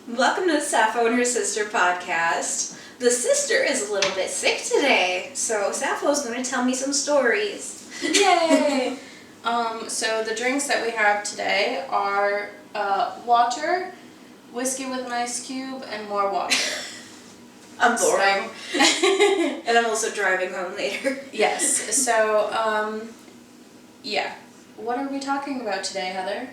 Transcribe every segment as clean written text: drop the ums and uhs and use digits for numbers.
Welcome to the Sappho and her sister podcast. The sister is a little bit sick today, so Sappho's going to tell me some stories. Yay! So the drinks that we have today are water, whiskey with an ice cube, and more water. I'm boring. And I'm also driving home later. Yes. So, yeah. What are we talking about today, Heather?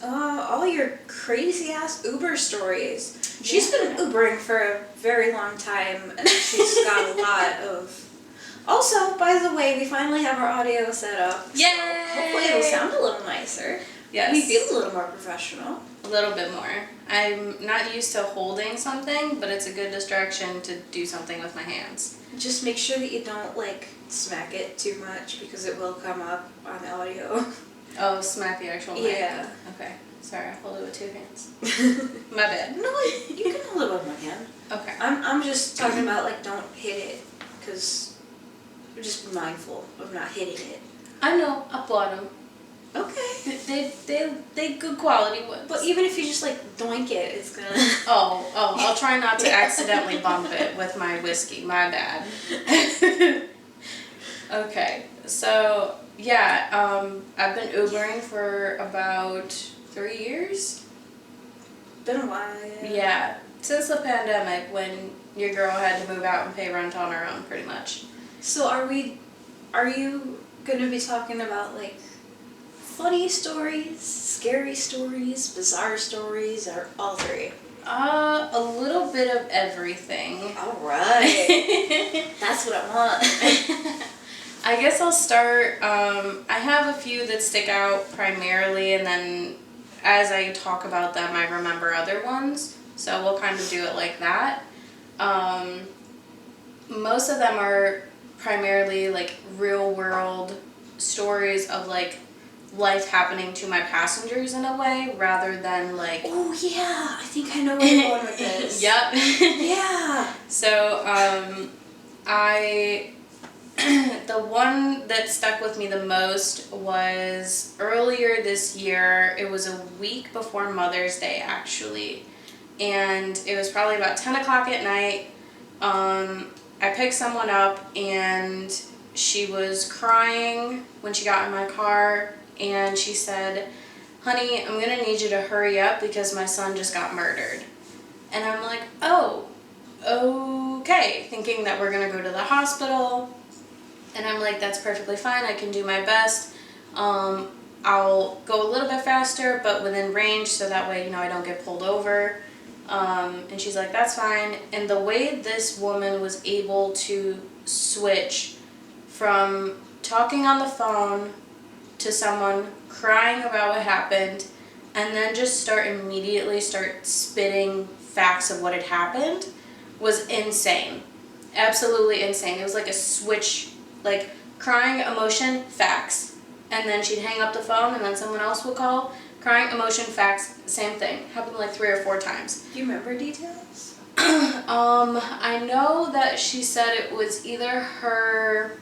All your crazy ass Uber stories. She's been Ubering for a very long time, and she's got a lot of. Also, by the way, we finally have our audio set up. Yay! So hopefully it'll sound a little nicer. Yes. We feel a little more professional. A little bit more. I'm not used to holding something, but it's a good distraction to do something with my hands. Just make sure that you don't, smack it too much, because it will come up on the audio. Oh, smack the actual mic. Yeah. Okay. Sorry, I'll hold it with two hands. My bad. No, you can hold it with one hand. Okay. I'm just talking about, don't hit it, because just be mindful of not hitting it. I know. I bought them. Okay. They good quality ones. But even if you just, doink it, it's gonna... Oh, I'll try not to accidentally bump it with my whiskey. My bad. Okay, so, yeah, I've been Ubering for about 3 years. Been a while, Yeah, since the pandemic, when your girl had to move out and pay rent on her own, pretty much. So are you gonna be talking about, funny stories, scary stories, bizarre stories, or all three? A little bit of everything. Alright. That's what I want. I guess I'll start, I have a few that stick out primarily, and then as I talk about them, I remember other ones, so we'll kind of do it like that. Most of them are primarily, real world stories of, life happening to my passengers in a way, rather than, Oh, yeah, I think I know where you're going with this. Yep. Yeah. So, the one that stuck with me the most was earlier this year. It was a week before Mother's Day, actually. And it was probably about 10 o'clock at night. I picked someone up, and she was crying when she got in my car. And she said, "Honey, I'm going to need you to hurry up because my son just got murdered." And I'm like, "Oh, okay," thinking that we're going to go to the hospital. And I'm like, "That's perfectly fine. I can do my best. I'll go a little bit faster, but within range, so that way, I don't get pulled over." And she's like, "That's fine." And the way this woman was able to switch from talking on the phone to someone crying about what happened, and then just immediately start spitting facts of what had happened, was insane. Absolutely insane. It was like a switch, crying, emotion, facts. And then she'd hang up the phone, and then someone else would call. Crying, emotion, facts, same thing. Happened 3 or 4 times. Do you remember details? I know that she said it was either her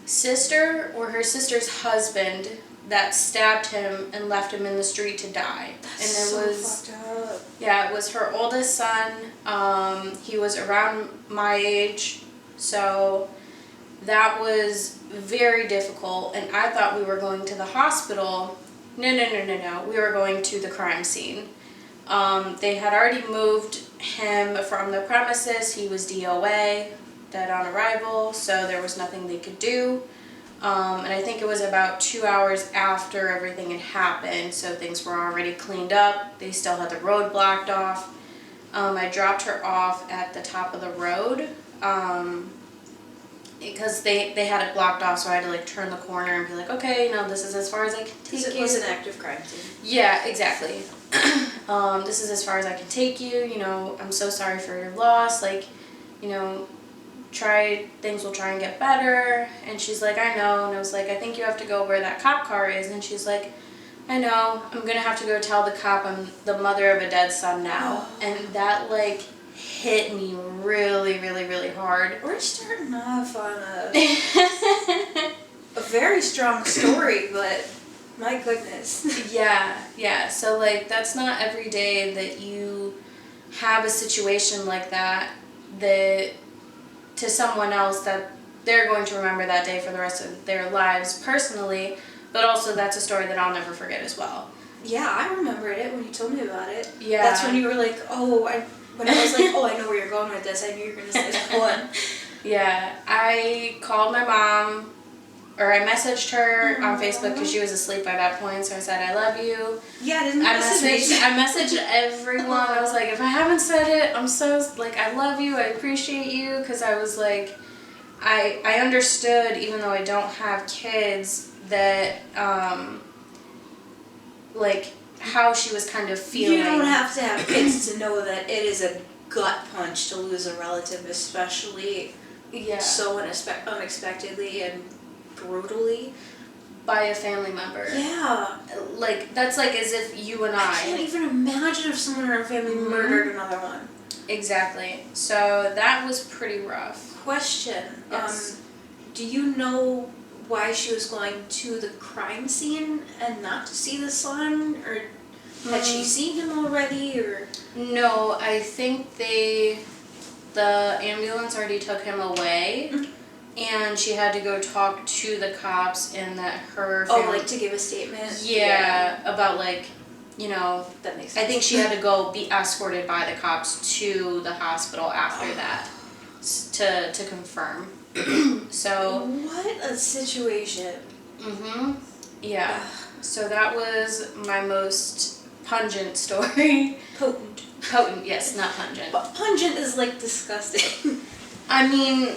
sister or her sister's husband that stabbed him and left him in the street to die. That's and it so fucked up. Yeah, it was her oldest son. He was around my age, so that was very difficult. And I thought we were going to the hospital. No. We were going to the crime scene. They had already moved him from the premises. He was DOA, dead on arrival, so there was nothing they could do. And I think it was about 2 hours after everything had happened, so things were already cleaned up. They still had the road blocked off. I dropped her off at the top of the road, because they had it blocked off, so I had to turn the corner and be like, "Okay, this is as far as I can take you." It was an active crime scene. Yeah, exactly. This is as far as I can take you. I'm so sorry for your loss. Things will try and get better. And she's like, "I know." And I was like, "I think you have to go where that cop car is." And she's like, "I know. I'm going to have to go tell the cop I'm the mother of a dead son now." And that, hit me really, really, really hard. We're starting off on a very strong story, but My goodness. Yeah. So, like, that's not every day that you have a situation like that to someone else that they're going to remember that day for the rest of their lives personally, but also that's a story that I'll never forget as well. Yeah, I remembered it when you told me about it. Yeah. That's when you were like, when I was like, I know where you're going with this, I knew you were going to say that one. Yeah, I called my mom, or I messaged her on Facebook because she was asleep by that point, so I said, I love you. Yeah, didn't message. I messaged everyone. I was like, if I haven't said it, I'm so, like, I love you, I appreciate you, because I was like, I understood, even though I don't have kids, that, like, how she was kind of feeling. You don't have to have kids to know that it is a gut punch to lose a relative, especially so unexpectedly and brutally. By a family member. Yeah. Like, that's like as if you and I can't even imagine if someone in our family murdered another one. Exactly. So that was pretty rough. Question. Yes. Do you know why she was going to the crime scene and not to see the son? Or had she seen him already? Or no, I think the ambulance already took him away. And she had to go talk to the cops, and that her family... like to give a statement? Yeah, about, like, you know... That makes sense. I think she had to go be escorted by the cops to the hospital after that to confirm. So... What a situation. Yeah. So that was my most pungent story. Potent, yes, not pungent. But pungent is, like, disgusting. I mean...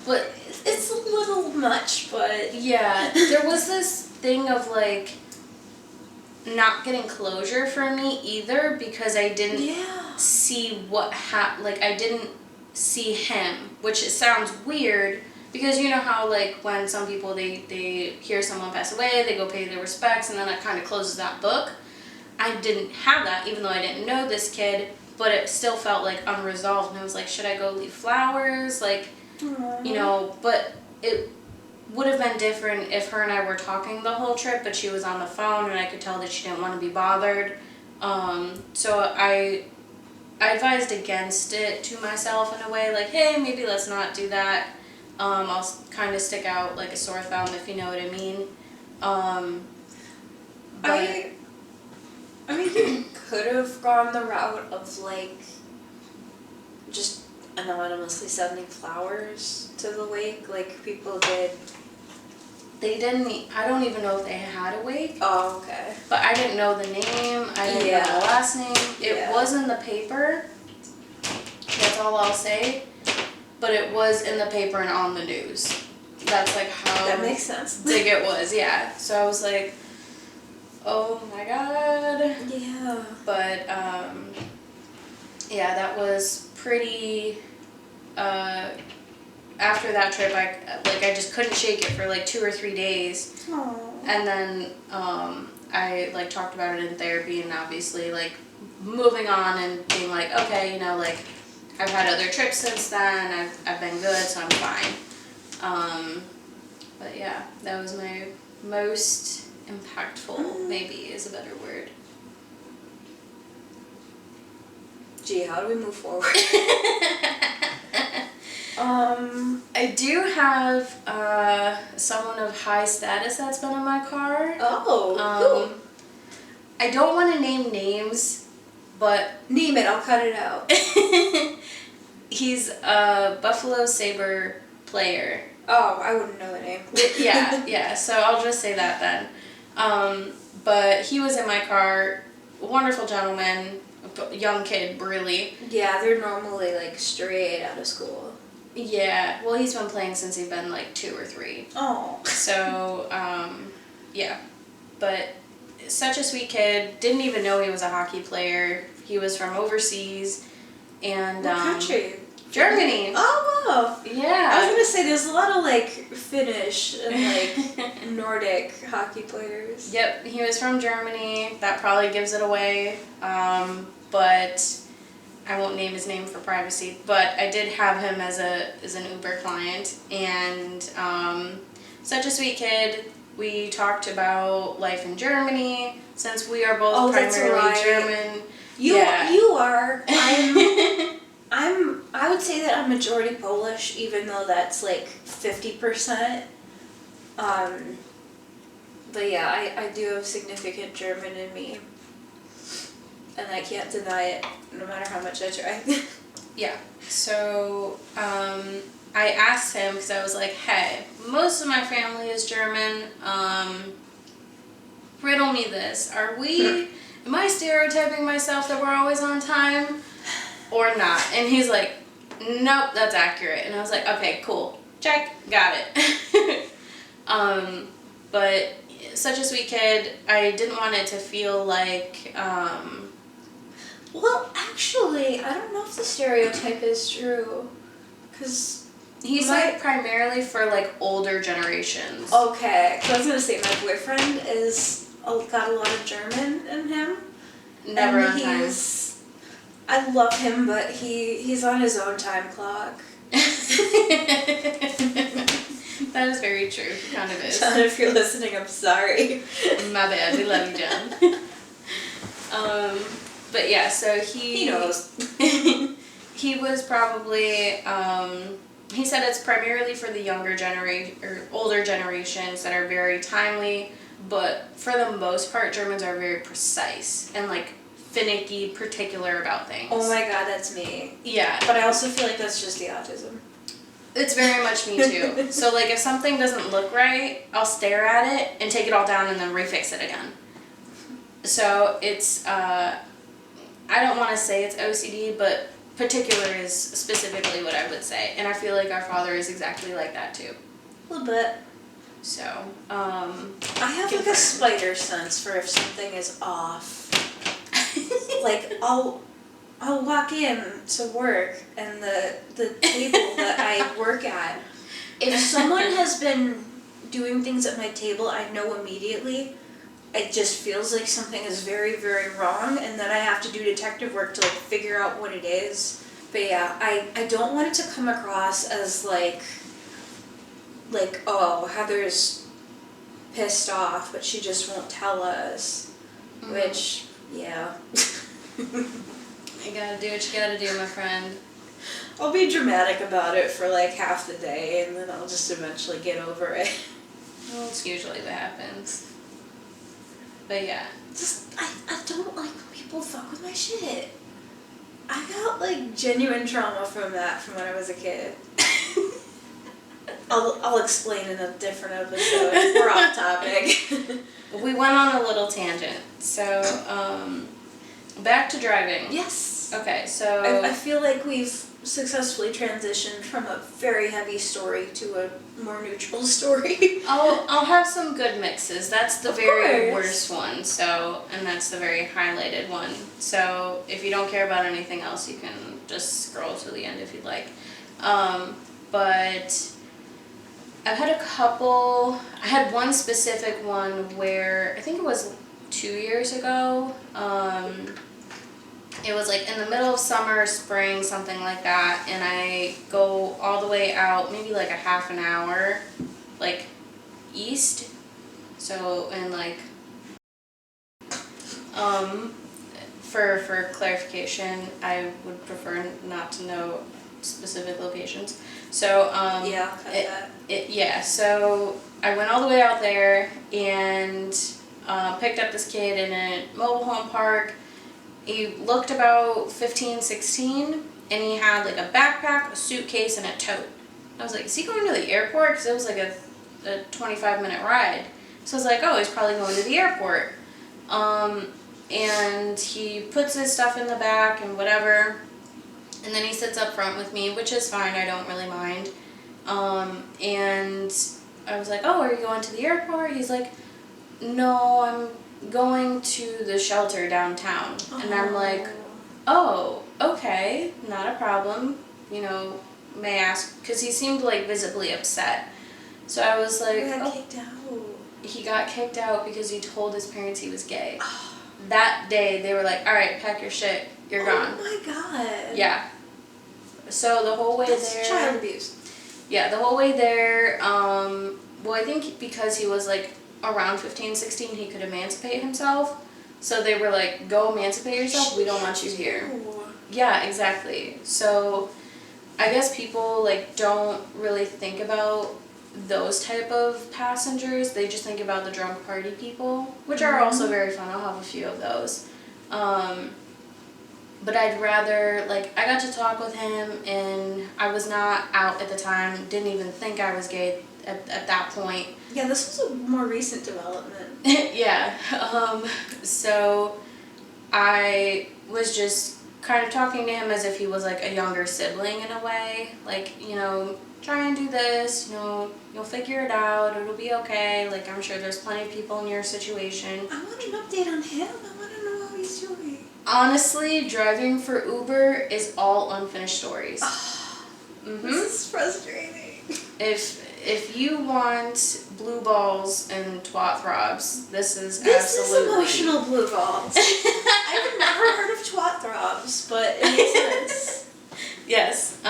but it's a little much, but... Yeah, there was this thing of, like, not getting closure for me either, because I didn't see what happened. Like, I didn't see him, which it sounds weird, because you know how, like, when some people, they hear someone pass away, they go pay their respects, and then it kind of closes that book. I didn't have that, even though I didn't know this kid, but it still felt, like, unresolved, and I was like, should I go leave flowers? Like... You know, but it would have been different if her and I were talking the whole trip, but she was on the phone and I could tell that she didn't want to be bothered. So I advised against it to myself in a way, like, hey, maybe let's not do that. I'll kind of stick out like a sore thumb, if you know what I mean. I mean, you could have gone the route of, like, just anonymously sending flowers to the wake, like people did. They didn't. I don't even know if they had a wake. Oh, okay. But I didn't know the name. I didn't know the last name. It was in the paper. That's all I'll say. But it was in the paper and on the news. That's like how. That makes sense. Big it was, yeah. So I was like, oh my god. Yeah. But yeah, that was pretty. After that trip, I just couldn't shake it for like 2 or 3 days. Aww. And then I like talked about it in therapy, and obviously like moving on and being like, okay, you know, like I've had other trips since then. I've been good, so I'm fine. But yeah, that was my most impactful. Maybe is a better word. Gee, how do we move forward? I do have someone of high status that's been in my car. Oh. I don't want to name names, but name it. I'll cut it out. He's a Buffalo Sabre player. Oh, I wouldn't know the name. Yeah. So I'll just say that then. But he was in my car. Wonderful gentleman. Young kid, really. Yeah, they're normally like straight out of school. Yeah, well, he's been playing since he's been like 2 or 3. Oh. So, yeah. But such a sweet kid. Didn't even know he was a hockey player. He was from overseas. And what country? Germany. Oh, wow. Yeah. I was going to say, there's a lot of like Finnish and like Nordic hockey players. Yep, he was from Germany. That probably gives it away. But I won't name his name for privacy. But I did have him as an Uber client, and such a sweet kid. We talked about life in Germany, since we are both primarily German. You are. I would say that I'm majority Polish, even though that's like 50%. But yeah, I do have significant German in me. And I can't deny it, no matter how much I try. Yeah. So, I asked him, because I was like, hey, most of my family is German. Riddle me this. Am I stereotyping myself that we're always on time or not? And he's like, nope, that's accurate. And I was like, okay, cool. Check. Got it. But such a sweet kid. I didn't want it to feel like, well, actually, I don't know if the stereotype is true. Because he's like primarily for like older generations. Okay, because I was gonna say my boyfriend got a lot of German in him. Never on time. I love him, but he's on his own time clock. That is very true. He kind of is. John, if you're listening, I'm sorry. My bad. We love you, John. But yeah, so he knows. He was probably. He said it's primarily for the younger generation or older generations that are very timely, but for the most part, Germans are very precise and like finicky, particular about things. Oh my god, that's me. Yeah. But I also feel like that's just the autism. It's very much me too. So like if something doesn't look right, I'll stare at it and take it all down and then refix it again. So it's, I don't want to say it's OCD, but particular is specifically what I would say. And I feel like our father is exactly like that too. A little bit. So, I have like a spider sense for if something is off. Like I'll walk in to work and the table that I work at, if someone has been doing things at my table, I know immediately. It just feels like something is very, very wrong, and then I have to do detective work to like figure out what it is. But yeah, I don't want it to come across as like oh, Heather's pissed off, but she just won't tell us. Mm-hmm. Which, yeah. You gotta do what you gotta do, my friend. I'll be dramatic about it for like half the day, and then I'll just eventually get over it. Well, it's usually what happens. But yeah. I don't like when people fuck with my shit. I got like genuine trauma from that from when I was a kid. I'll explain in a different episode. We're off topic. We went on a little tangent. So, back to driving. Yes. Okay, so I feel like we've successfully transitioned from a very heavy story to a more neutral story. I'll have some good mixes. That's the very worst one. So, and that's the very highlighted one. So, if you don't care about anything else, you can just scroll to the end if you'd like. But I've had a couple. I had one specific one where I think it was 2 years ago. It was like in the middle of summer, spring, something like that, and I go all the way out, maybe like a half an hour, like east. So, and like, for clarification, I would prefer not to know specific locations. So, yeah, yeah, so I went all the way out there and picked up this kid in a mobile home park. He looked about 15, 16, and he had like a backpack, a suitcase, and a tote. I was like, is he going to the airport? Because it was like a 25-minute ride. So I was like, oh, he's probably going to the airport. And he puts his stuff in the back and whatever. And then he sits up front with me, which is fine. I don't really mind. And I was like, oh, are you going to the airport? He's like, no, I'm going to the shelter downtown. Oh. And I'm like, oh, okay, not a problem. You know, may I ask, because he seemed like visibly upset. So I was like, he got kicked out. He got kicked out because he told his parents he was gay. That day, they were like, all right, pack your shit, you're gone. Oh my god. Yeah. So the whole way That's there... child abuse. Yeah, the whole way there, well, I think because he was like around 15, 16, he could emancipate himself. So they were like, go emancipate yourself, we don't want you here. Yeah, exactly. So I guess people like don't really think about those type of passengers. They just think about the drunk party people, which are also very fun. I'll have a few of those. But I'd rather, like, I got to talk with him, and I was not out at the time, didn't even think I was gay at that point. Yeah, this was a more recent development. Yeah. So I was just kind of talking to him as if he was like a younger sibling in a way. Like, you know, try and do this, you know, you'll figure it out, it'll be okay. Like, I'm sure there's plenty of people in your situation. I want an update on him. I want to know how he's doing. Honestly, driving for Uber is all unfinished stories. This is frustrating. If you want blue balls and twat throbs, this is This absolutely... is emotional blue balls. I've never heard of twat throbs, but it makes sense. Yes.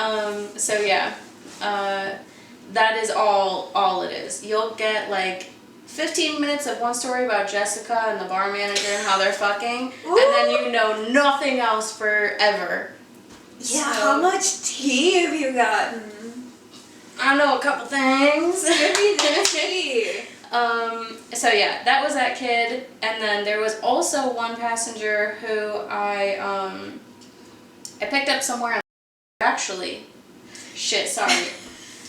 So yeah, that is all it is. You'll get like 15 minutes of one story about Jessica and the bar manager and how they're fucking, Ooh. and then you know nothing else forever. Yeah, So, how much tea have you gotten? I know a couple things. Give me the tea. So yeah, that was that kid, and then there was also one passenger who I picked up somewhere. Actually, shit, sorry.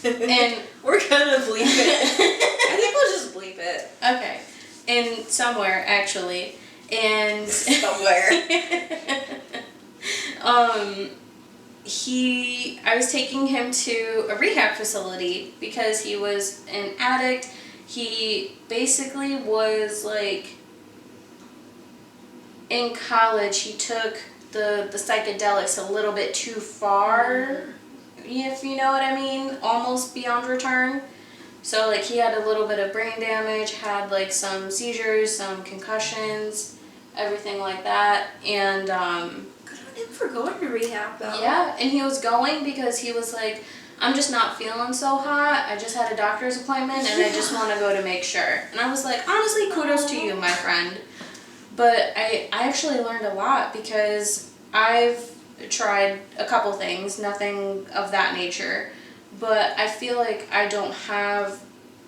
And we're gonna bleep it. I think we'll just bleep it. Okay, in somewhere actually, and somewhere. I was taking him to a rehab facility because he was an addict. He basically was like, in college, he took the psychedelics a little bit too far, if you know what I mean, almost beyond return. So like he had a little bit of brain damage, had like some seizures, some concussions, everything like that, and Good on him for going to rehab though. yeah, and he was going because he was like, I'm just not feeling so hot. I just had a doctor's appointment and I just want to go to make sure. And I was like, honestly, kudos to you, my friend. But I actually learned a lot because I've tried a couple things, nothing of that nature. But I feel like I don't have,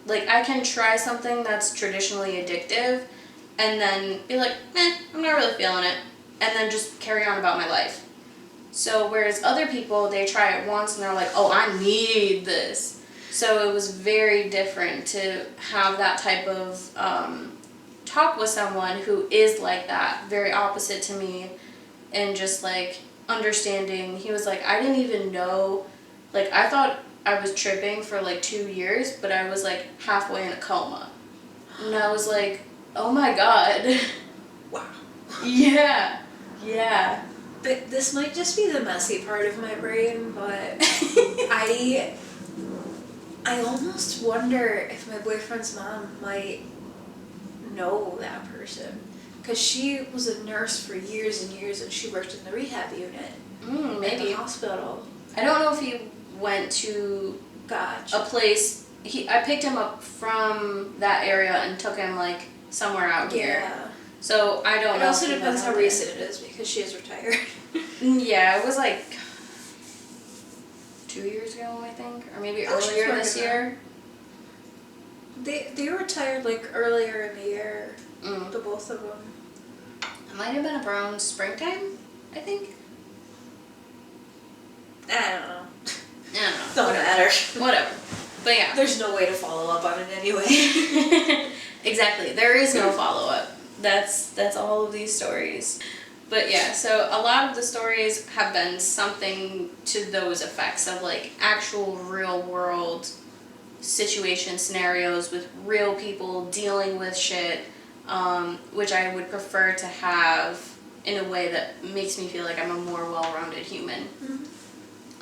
like, I can try something that's traditionally addictive and then be like, I'm not really feeling it. And then just carry on about my life. So whereas other people, they try it once and they're like, oh, I need this. So it was very different to have that type of talk with someone who is like that, very opposite to me, and just like understanding. He was like, I didn't even know, like I thought I was tripping for like 2 years, but I was like halfway in a coma. And I was like, oh my God. Wow. Yeah. But this might just be the messy part of my brain, but I almost wonder if my boyfriend's mom might know that person. Because she was a nurse for years and years and she worked in the rehab unit. Maybe. At the hospital. I don't know if he went to Gotcha. a place. I picked him up from that area and took him like somewhere out here. Yeah. So I don't know. It also if he depends went how out recent it is because she is retired. Yeah, it was like 2 years ago, I think, or maybe earlier this year. They retired like earlier in the year. The both of them. It might have been around springtime, I think. I don't know. Don't matter. Whatever. But yeah. There's no way to follow up on it anyway. Exactly. There is no follow-up. That's all of these stories. But yeah, so a lot of the stories have been something to those effects of like actual real world situation scenarios with real people dealing with shit, which I would prefer to have in a way that makes me feel like I'm a more well-rounded human.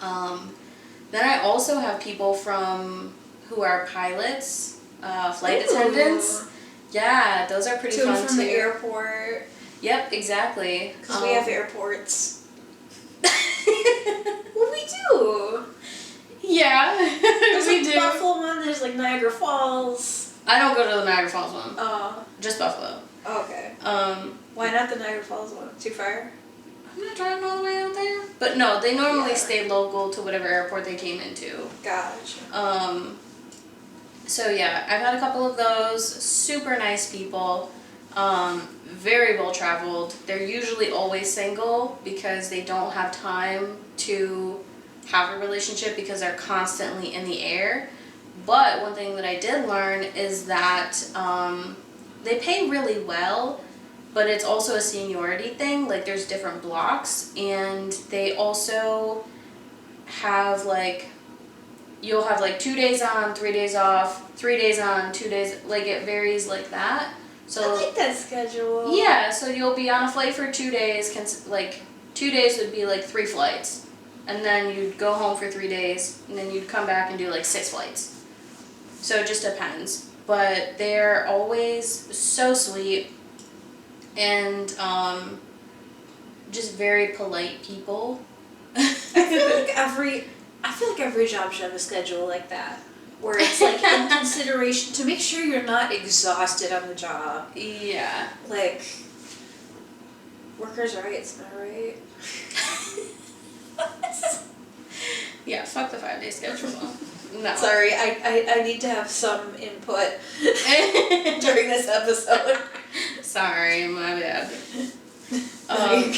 Then I also have people who are pilots, flight attendants. Yeah, those are pretty fun from too. the airport. Yep, exactly. Because we have airports. Well, we do. Yeah, There's we like do. Buffalo one. There's like Niagara Falls. I don't go to the Niagara Falls one. Oh. Just Buffalo. Okay. Why not the Niagara Falls one? Too far? I'm not driving all the way out there. But no, they normally stay local to whatever airport they came into. Gotcha. So yeah, I've had a couple of those. Super nice people. Very well traveled. They're usually always single because they don't have time to have a relationship because they're constantly in the air. But one thing that I did learn is that they pay really well, but it's also a seniority thing. Like there's different blocks, and they also have like, you'll have like 2 days on, 3 days off, 3 days on, 2 days, like it varies like that. So I like that schedule. Yeah, so you'll be on a flight for 2 days, like 2 days would be like 3 flights. And then you'd go home for 3 days, and then you'd come back and do like 6 flights. So it just depends. But they're always so sweet and just very polite people. I feel like every job should have a schedule like that, where it's like in consideration to make sure you're not exhausted on the job. Yeah. Like, workers' rights, am I right? Yeah, fuck the 5-day schedule. No. Sorry, I need to have some input during this episode. Sorry, my bad. Like,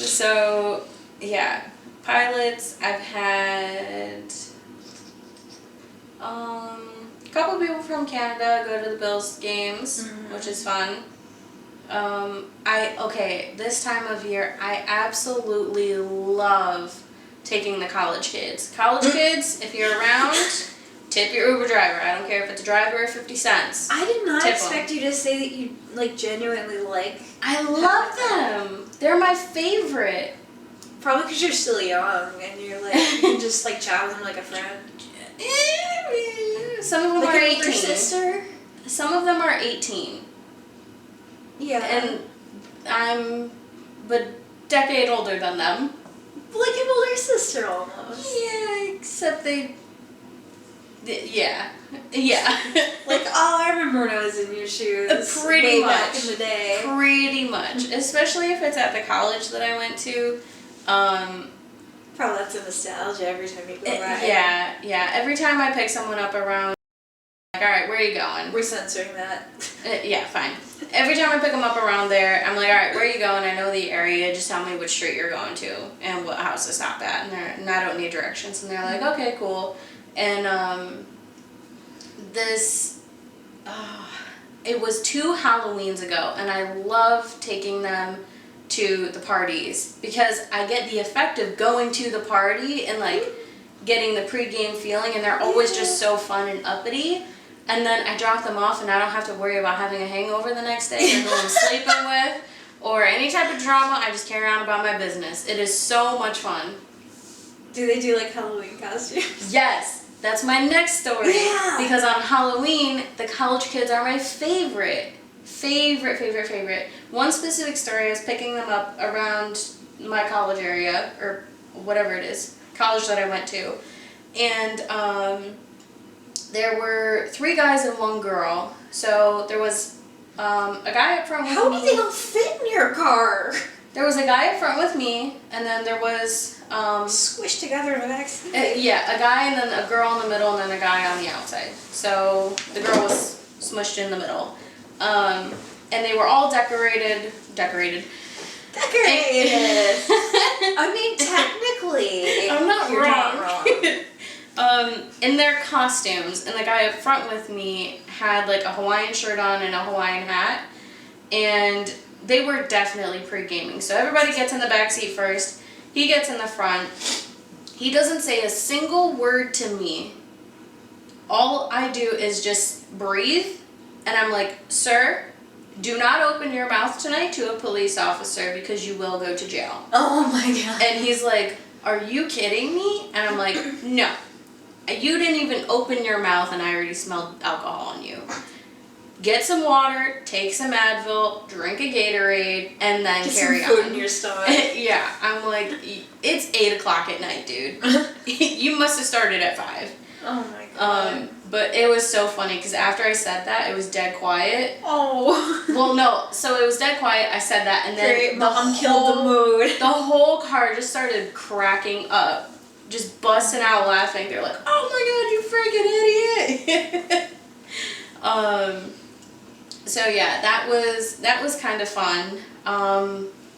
So, yeah. Pilots, I've had a couple people from Canada go to the Bills games, which is fun. This time of year, I absolutely love taking the college kids. College kids, if you're around, tip your Uber driver. I don't care if it's a driver or 50 cents. I did not Tip expect you to say that you like genuinely like. I love them. They're my favorite. Probably because you're still young and you're like you can just like chat with them like a friend. Some of them Like are an 18. older sister. Some of them are 18. Yeah. And I'm a decade older than them. Like an older sister almost. Yeah, except yeah. Like, oh, I remember when I was in your shoes. Pretty way much. back in the day. Pretty much. Especially if it's at the college that I went to. Probably that's a nostalgia every time you go by. Yeah. Every time I pick someone up around, like, all right, where are you going? We're censoring that. Yeah, fine. Every time I pick them up around there, I'm like, all right, where are you going? I know the area. Just tell me which street you're going to and what house to stop at. And I don't need directions. And they're like, okay, cool. And it was 2 Halloweens ago, and I love taking them to the parties because I get the effect of going to the party and like getting the pregame feeling, and they're always just so fun and uppity. And then I drop them off, and I don't have to worry about having a hangover the next day or who I'm sleeping with or any type of drama. I just carry on about my business. It is so much fun. Do they do like Halloween costumes? Yes, that's my next story. Yeah. Because on Halloween, the college kids are my favorite. One specific story, I was picking them up around my college area, or whatever it is, college that I went to. And there were 3 guys and 1 girl. So there was a guy up front with me. How did they all fit in your car? There was a guy up front with me, and then there was... squished together in the back seat. Yeah, a guy and then a girl in the middle and then a guy on the outside. So the girl was smushed in the middle. And they were all decorated. Decorated. I mean, technically, I'm not you're wrong. not wrong. In their costumes, and the guy up front with me had like a Hawaiian shirt on and a Hawaiian hat, and they were definitely pre-gaming. So everybody gets in the back seat first. He gets in the front. He doesn't say a single word to me. All I do is just breathe, and I'm like, sir, do not open your mouth tonight to a police officer because you will go to jail. Oh my god. And he's like, are you kidding me? And I'm like, no. You didn't even open your mouth and I already smelled alcohol on you. Get some water, take some Advil, drink a Gatorade, and then carry on. Get some food in your stomach. Yeah, I'm like, it's 8 o'clock at night, dude. You must have started at 5. Oh my god. But it was so funny because after I said that, it was dead quiet. Oh. Well, no. So it was dead quiet. I said that, and then Great, Mom killed the mood. The whole car just started cracking up, just busting out laughing. They're like, "Oh my god, you freaking idiot!" So yeah, that was kind of fun.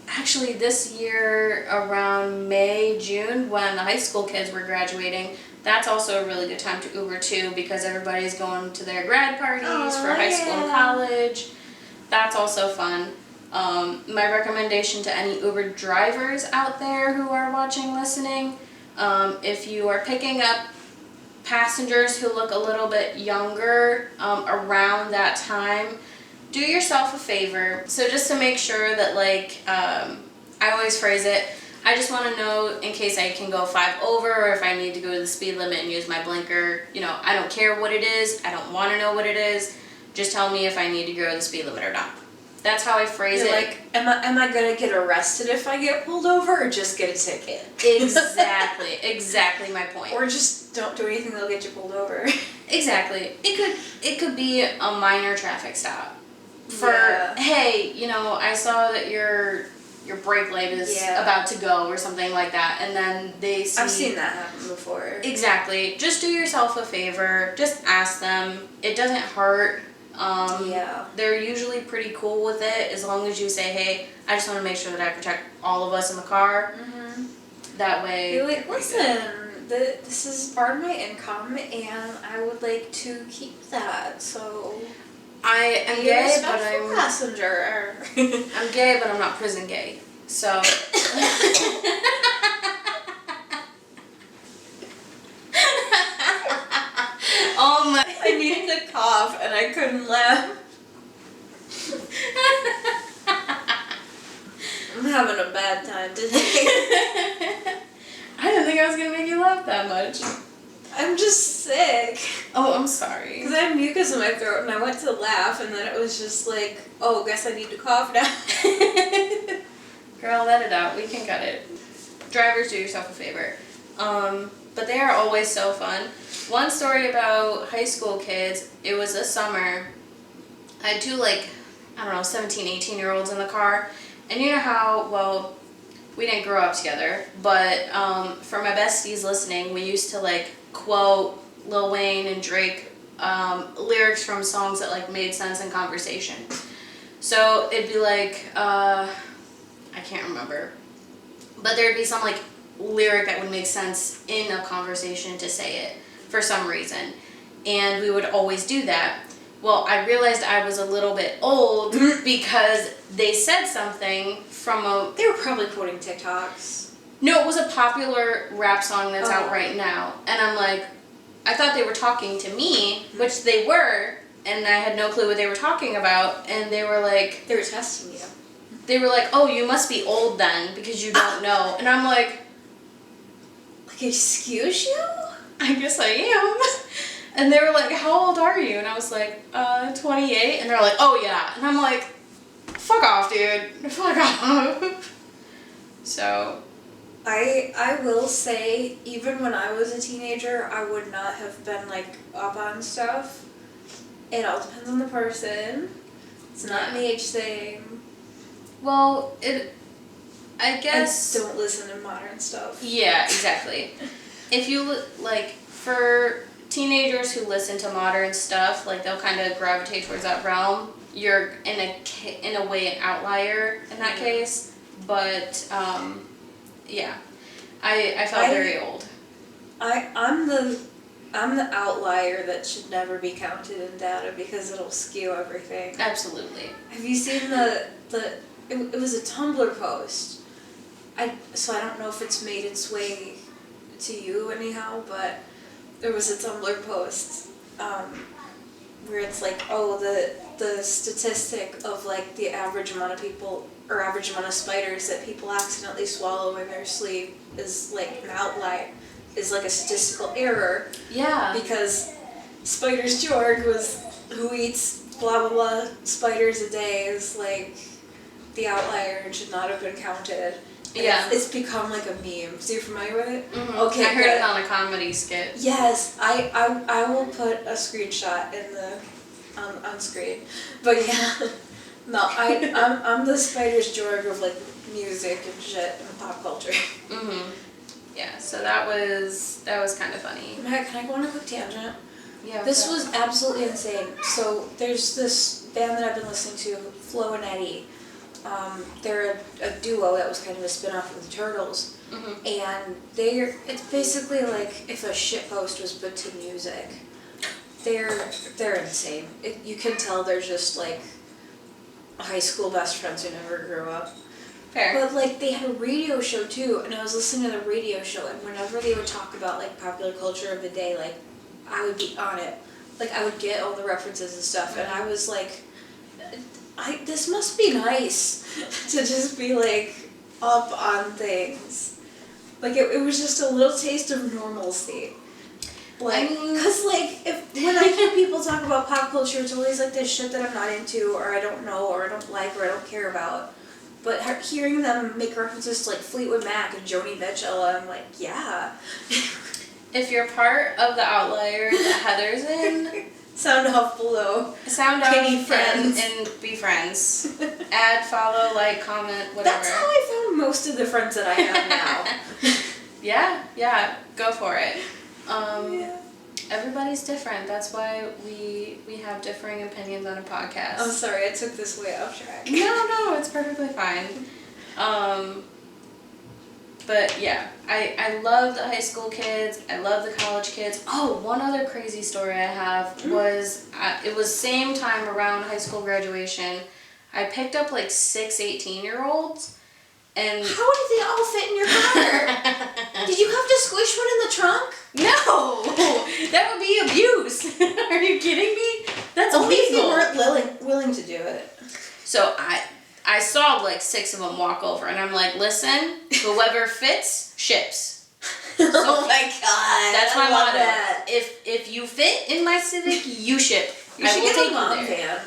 Actually, this year around May, June, when the high school kids were graduating, that's also a really good time to Uber too, because everybody's going to their grad parties for high school and college. That's also fun. My recommendation to any Uber drivers out there who are watching, listening, if you are picking up passengers who look a little bit younger around that time, do yourself a favor. So just to make sure that, like, I always phrase it, I just want to know in case I can go 5 over, or if I need to go to the speed limit and use my blinker. You know, I don't care what it is. I don't want to know what it is. Just tell me if I need to go to the speed limit or not. That's how I phrase it. Like, am I gonna get arrested if I get pulled over, or just get a ticket? Exactly my point. Or just don't do anything that'll get you pulled over. Exactly. It could be a minor traffic stop. For hey, you know, I saw that your brake light is about to go or something like that, and then they see. I've seen that happen before. Exactly. Just do yourself a favor. Just ask them. It doesn't hurt. They're usually pretty cool with it as long as you say, hey, I just want to make sure that I protect all of us in the car. Mm-hmm. That way. You're like, listen, this is part of my income, and I would like to keep that. So I am gay, but I'm passenger. I'm gay, but I'm not prison gay. So. I needed to cough and I couldn't laugh. I'm having a bad time today. I didn't think I was gonna make you laugh that much. I'm just sick. Oh, I'm sorry. Because I have mucus in my throat and I went to laugh and then it was just like, oh, guess I need to cough now. Girl, let it out. We can cut it. Drivers, do yourself a favor. But they are always so fun. One story about high school kids, it was this summer. I had 2, 17, 18-year-olds in the car. And you know how, well, we didn't grow up together, but for my besties listening, we used to, quote Lil Wayne and Drake lyrics from songs that, made sense in conversation. So it'd be I can't remember. But there'd be some, lyric that would make sense in a conversation to say it for some reason, and we would always do that. Well, I realized I was a little bit old because they said something from they were probably quoting TikToks. No, it was a popular rap song that's out right now, and I'm like, I thought they were talking to me, which they were, and I had no clue what they were talking about, and they were like, they were testing you. They were like, oh, you must be old then because you don't know, and I'm like, excuse you? I guess I am. And they were like, how old are you? And I was like, 28. And they're like, oh yeah. And I'm like, fuck off, dude. Fuck off. So. I will say, even when I was a teenager, I would not have been, up on stuff. It all depends on the person. It's not an age thing. Well, I guess. And don't listen to modern stuff. Yeah, exactly. If you, for teenagers who listen to modern stuff, they'll kind of gravitate towards that realm. You're, in a way, an outlier in that case. But, yeah. I felt very old. I'm the outlier that should never be counted in data because it'll skew everything. Absolutely. Have you seen it was a Tumblr post. So I don't know if it's made its way to you anyhow, but there was a Tumblr post where it's the statistic of the average amount of people or average amount of spiders that people accidentally swallow in their sleep is an outlier, is a statistical error. Yeah. Because Spiders George who eats blah blah blah spiders a day is the outlier and should not have been counted. Yeah. It's become like a meme. So you're familiar with it? Mm-hmm. Okay, I heard good. it on a comedy skit. Yes, I will put a screenshot in the on screen. But yeah, no, I'm the Spider's Jorg of like music and shit and pop culture. Mhm. Yeah. So that was kind of funny. Matt, can I go on a quick tangent? Yeah. This was absolutely insane. So there's this band that I've been listening to, Flo and Eddie. They're a duo that was kind of a spin-off of the Turtles. Mm-hmm. And it's basically like if a shitpost was put to music. They're insane. You can tell they're just like high school best friends who never grew up. Fair. But like they had a radio show too, and I was listening to the radio show, and whenever they would talk about like popular culture of the day, like I would be on it. Like I would get all the references and stuff, and I was like, this must be nice to just be like up on things. Like it was just a little taste of normalcy. Like, cause like when I hear people talk about pop culture, it's always like this shit that I'm not into, or I don't know, or I don't like, or I don't care about. But hearing them make references to like Fleetwood Mac and Joni Mitchell, I'm like, yeah. If you're part of the outlier that Heather's in, sound off below. Sound off friends. and be friends. Add, follow, like, comment, whatever. That's how I found most of the friends that I have now. Yeah, go for it. Yeah. Everybody's different. That's why we have differing opinions on a podcast. I'm sorry, I took this way off track. No, it's perfectly fine. But yeah, I love the high school kids. I love the college kids. Oh, one other crazy story I have was, it was same time around high school graduation. I picked up like 6 18-year-olds. And how did they all fit in your car? Did you have to squish one in the trunk? No, that would be abuse. Are you kidding me? That's only illegal. if you weren't willing to do it. So I saw like 6 of them walk over, and I'm like, listen, whoever fits, ships. So oh my god. That's my motto. That. If you fit in my Civic, you ship. You should get a mom van.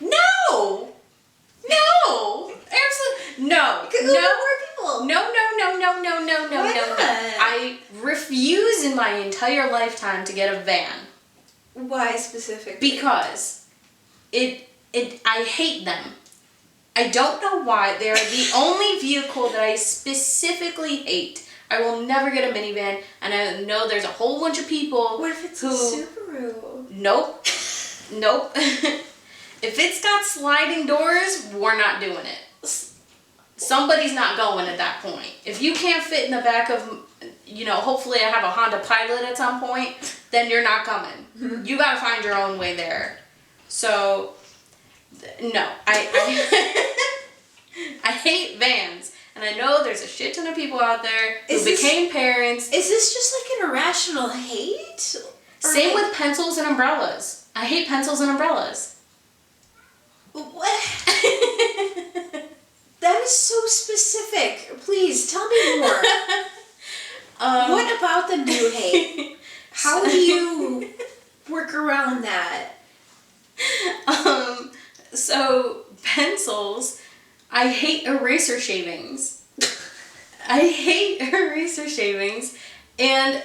No! Absolutely no. You could go more people. No. Why not? I refuse in my entire lifetime to get a van. Why specifically? Because I hate them. I don't know why. They're the only vehicle that I specifically hate. I will never get a minivan, and I know there's a whole bunch of people what if it's a Subaru? Nope. If it's got sliding doors, we're not doing it. Somebody's not going at that point. If you can't fit in the back of, hopefully I have a Honda Pilot at some point, then you're not coming. Mm-hmm. You gotta find your own way there. So, no. I hate vans. And I know there's a shit ton of people out there who became parents. Is this just like an irrational hate? Same with pencils and umbrellas. I hate pencils and umbrellas. What? That is so specific. Please, tell me more. What about them do you hate? How do you work around that? So, pencils, I hate eraser shavings. And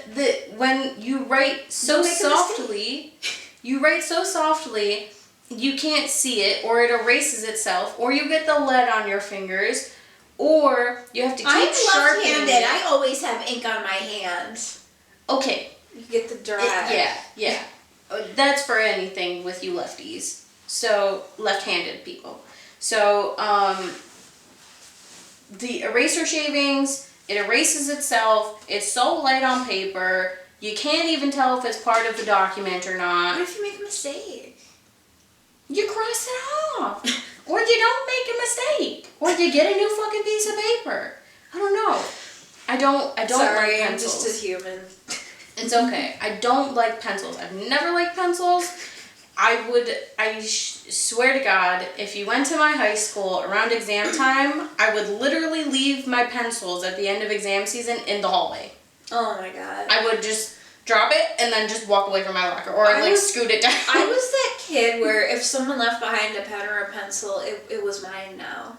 when you write so softly, you can't see it, or it erases itself, or you get the lead on your fingers, or you have to keep sharpening. I'm left-handed. I always have ink on my hands. Okay. You get the dry. Yeah. That's for anything with you lefties. So, left-handed people. So, the eraser shavings, it erases itself. It's so light on paper, you can't even tell if it's part of the document or not. What if you make a mistake? You cross it off. Or you don't make a mistake. Or you get a new fucking piece of paper. I don't know. I don't Sorry, like I'm pencils. just a human. It's okay. I don't like pencils. I've never liked pencils. I swear to God, if you went to my high school around exam time, I would literally leave my pencils at the end of exam season in the hallway. Oh my god. I would just drop it and then just walk away from my locker, or scoot it down. I was that kid where if someone left behind a pen or a pencil, it was mine now.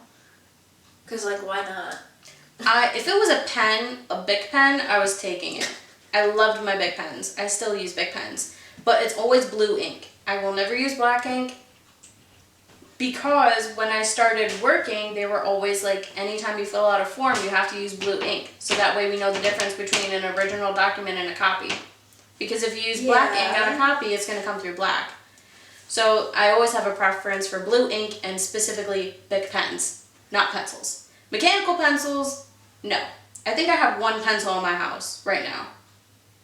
'Cause why not? If it was a pen, a Bic pen, I was taking it. I loved my Bic pens. I still use Bic pens. But it's always blue ink. I will never use black ink because when I started working, they were always like, anytime you fill out a form, you have to use blue ink. So that way we know the difference between an original document and a copy. Because if you use black ink on a copy, it's going to come through black. So I always have a preference for blue ink and specifically Bic pens, not pencils. Mechanical pencils, no. I think I have one pencil in my house right now.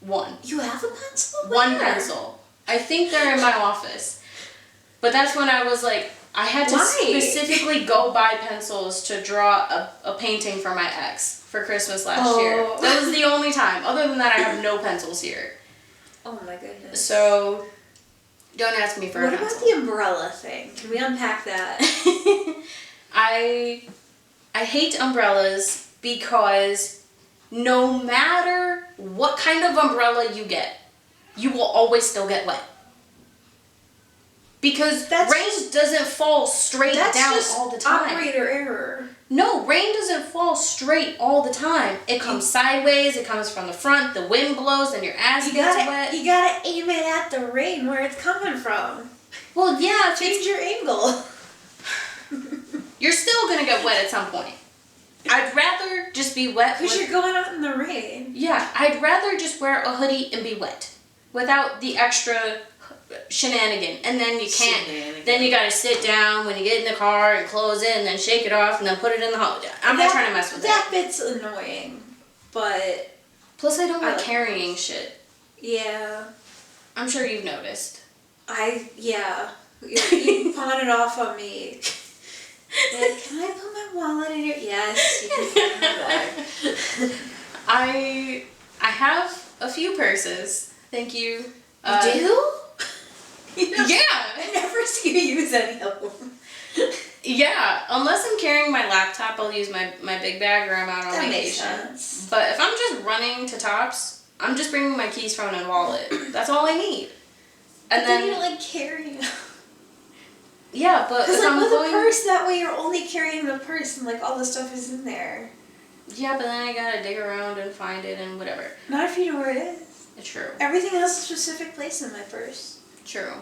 One. You have a pencil? One pencil. I think they're in my office. But that's when I was like, I had to specifically go buy pencils to draw a painting for my ex for Christmas last year. That was the only time. Other than that, I have no pencils here. Oh my goodness. So, don't ask me for a pencil. What about the umbrella thing? Can we unpack that? I hate umbrellas because no matter what kind of umbrella you get, you will always still get wet. Because rain doesn't fall straight down all the time. Operator error. No, rain doesn't fall straight all the time. It comes sideways, it comes from the front, the wind blows, and your ass gets wet. You gotta aim it at the rain where it's coming from. Well, yeah. Change your angle. You're still gonna get wet at some point. I'd rather just be wet. Because you're going out in the rain. Yeah, I'd rather just wear a hoodie and be wet. Without the extra shenanigan. And then you can't. Then you gotta sit down when you get in the car and close it and then shake it off and then put it in the holiday. I'm not trying to mess with that. That bit's annoying. But. Plus, I don't like carrying shit. Yeah. I'm sure you've noticed. Yeah. You pawn it off on me. Like, can I put my wallet in your... Yes, you can put it in my bag. I have a few purses. Thank you. You do? Yeah. I never see you use any of them. Yeah, unless I'm carrying my laptop, I'll use my big bag or I'm out on vacation. Makes sense. But if I'm just running to Tops, I'm just bringing my keys, phone, and wallet. That's all I need. And then you don't like carrying. Yeah, but because like with a purse, that way you're only carrying the purse and like all the stuff is in there. Yeah, but then I gotta dig around and find it and whatever. Not if you know where it is. True. Everything has a specific place in my purse. True.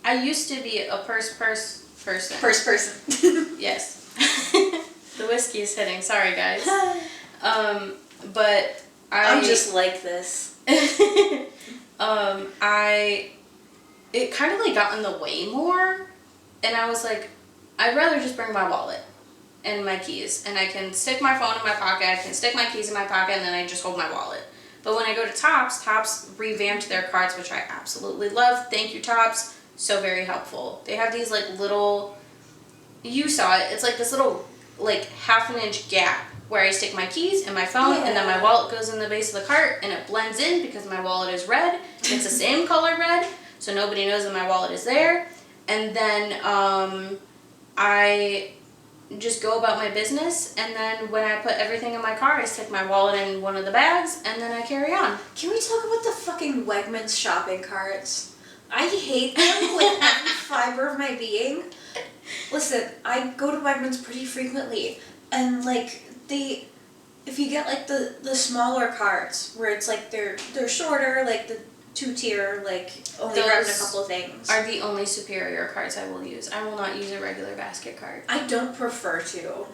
I used to be a purse person. Purse person. Yes. The whiskey is hitting. Sorry, guys. But I'm just like this. It kind of like got in the way more. And I was like, I'd rather just bring my wallet and my keys. And I can stick my phone in my pocket, I can stick my keys in my pocket, and then I just hold my wallet. But when I go to Tops revamped their carts, which I absolutely love. Thank you, Tops. So very helpful. They have these like little, you saw it, it's like this little like 1/2 inch gap where I stick my keys and my phone, and then my wallet goes in the base of the cart, and it blends in because my wallet is red. It's the same color red, so nobody knows that my wallet is there. And then I just go about my business, and then when I put everything in my car, I stick my wallet in one of the bags, and then I carry on. Can we talk about the fucking Wegmans shopping carts? I hate them with every fiber of my being. Listen, I go to Wegmans pretty frequently, and like if you get like the smaller carts where it's like they're shorter, like the 2-tier, like only grabbing a couple of things, are the only superior carts I will use. I will not use a regular basket cart. I don't prefer to.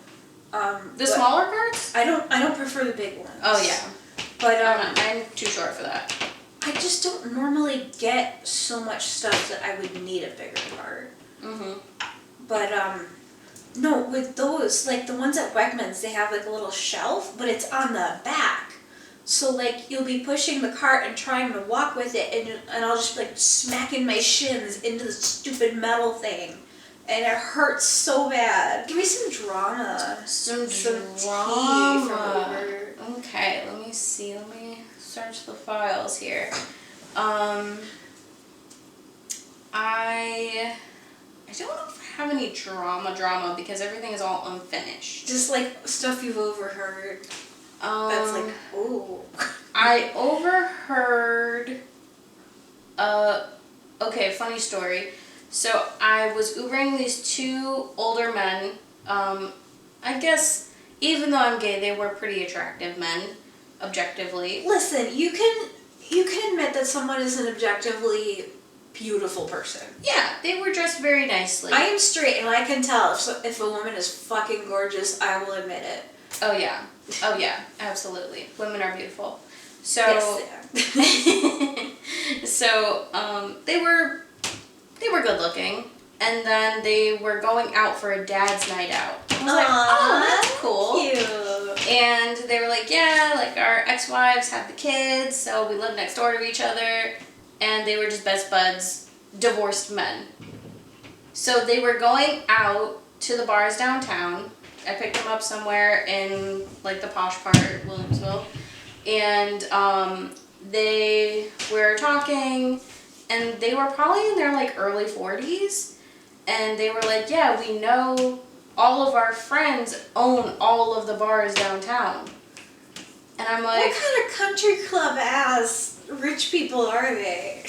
The smaller carts? I don't prefer the big ones. Oh yeah, but I'm too short for that. I just don't normally get so much stuff that I would need a bigger cart. Mhm. But no, with those, like the ones at Wegmans, they have like a little shelf, but it's on the back. So like you'll be pushing the cart and trying to walk with it, and I'll just be like smacking my shins into the stupid metal thing, and it hurts so bad. Give me some drama. Some drama. tea from Uber. Okay, let me see. Let me search the files here. I don't know if I have any drama because everything is all unfinished. Just like stuff you've overheard. That's like, ooh. I overheard, okay, funny story. So I was Ubering these two older men. I guess even though I'm gay, they were pretty attractive men, objectively. Listen, you can admit that someone is an objectively beautiful person. Yeah, they were dressed very nicely. I am straight, and I can tell if a woman is fucking gorgeous. I will admit it. Oh yeah, absolutely. Women are beautiful. So, yes, they are. so they were good looking, and then they were going out for a dad's night out. I was like, oh, that's cool. Cute. And they were like, yeah, like our ex-wives have the kids, so we live next door to each other, and they were just best buds, divorced men. So they were going out to the bars downtown. I picked them up somewhere in like the posh part, Williamsville, and they were talking, and they were probably in their like early 40s, and they were like, yeah, we know all of our friends own all of the bars downtown. And I'm like, what kind of country club ass rich people are they?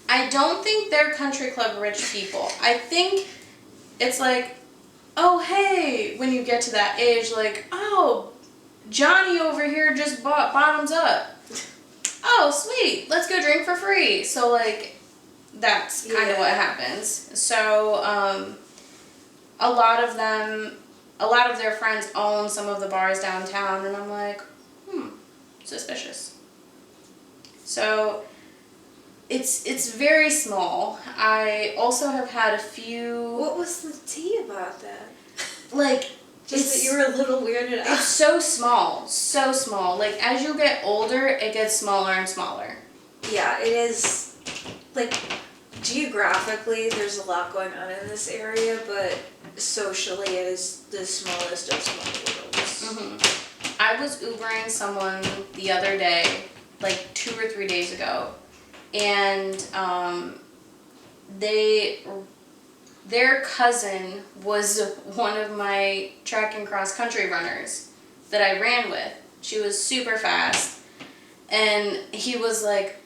I don't think they're country club rich people. I think it's like, oh, hey, when you get to that age, like, oh, Johnny over here just bought bottoms up. Oh, sweet, let's go drink for free. So, like, that's kind of what happens. So, a lot of their friends own some of the bars downtown, and I'm like, suspicious. So, it's very small. I also have had a few... What was the tea about that? Like... Just that you were a little weirded out. It's so small. So small. Like, as you get older, it gets smaller and smaller. Yeah, it is... Like, geographically, there's a lot going on in this area, but socially, it is the smallest of small worlds. Mm-hmm. I was Ubering someone the other day, like 2 or 3 days ago, and their cousin was one of my track and cross country runners that I ran with. She was super fast, and he was like,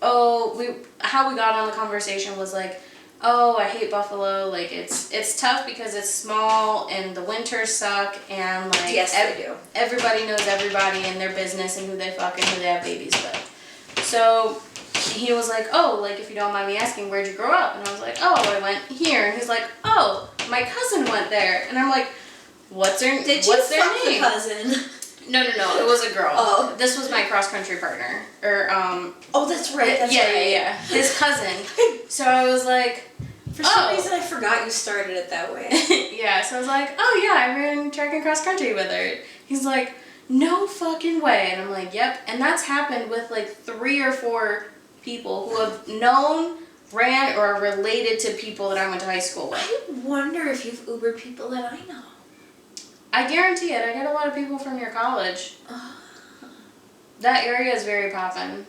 how we got on the conversation was like, oh, I hate Buffalo, like it's tough because it's small and the winters suck, and like yes, they do. Everybody knows everybody and their business and who they fuck and who they have babies with. So he was like, oh, like, if you don't mind me asking, where'd you grow up? And I was like, oh, I went here. And he's like, oh, my cousin went there. And I'm like, what's their name? The cousin? No, it was a girl. Oh. This was my cross-country partner. Oh, that's right, Yeah. His cousin. So I was like, for some reason I forgot you started it that way. Yeah, so I was like, oh yeah, I ran track and cross-country with her. He's like, no fucking way. And I'm like, yep. And that's happened with like 3 or 4 people who have known, ran, or are related to people that I went to high school with. I wonder if you've Ubered people that I know. I guarantee it. I get a lot of people from your college. That area is very poppin'.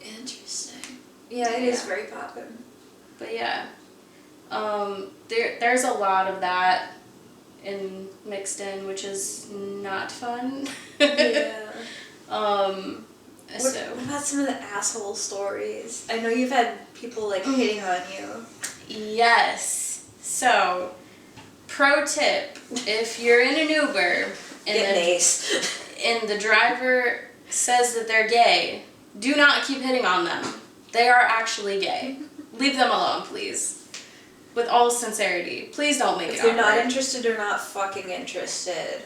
Interesting. Yeah, it is very poppin'. But yeah. There's a lot of that mixed in, which is not fun. Yeah. What about some of the asshole stories? I know you've had people like hitting on you. Yes. So, pro tip: if you're in an Uber and the driver says that they're gay, do not keep hitting on them. They are actually gay. Leave them alone, please. With all sincerity, please don't make it awkward. If they're not interested, they're not fucking interested.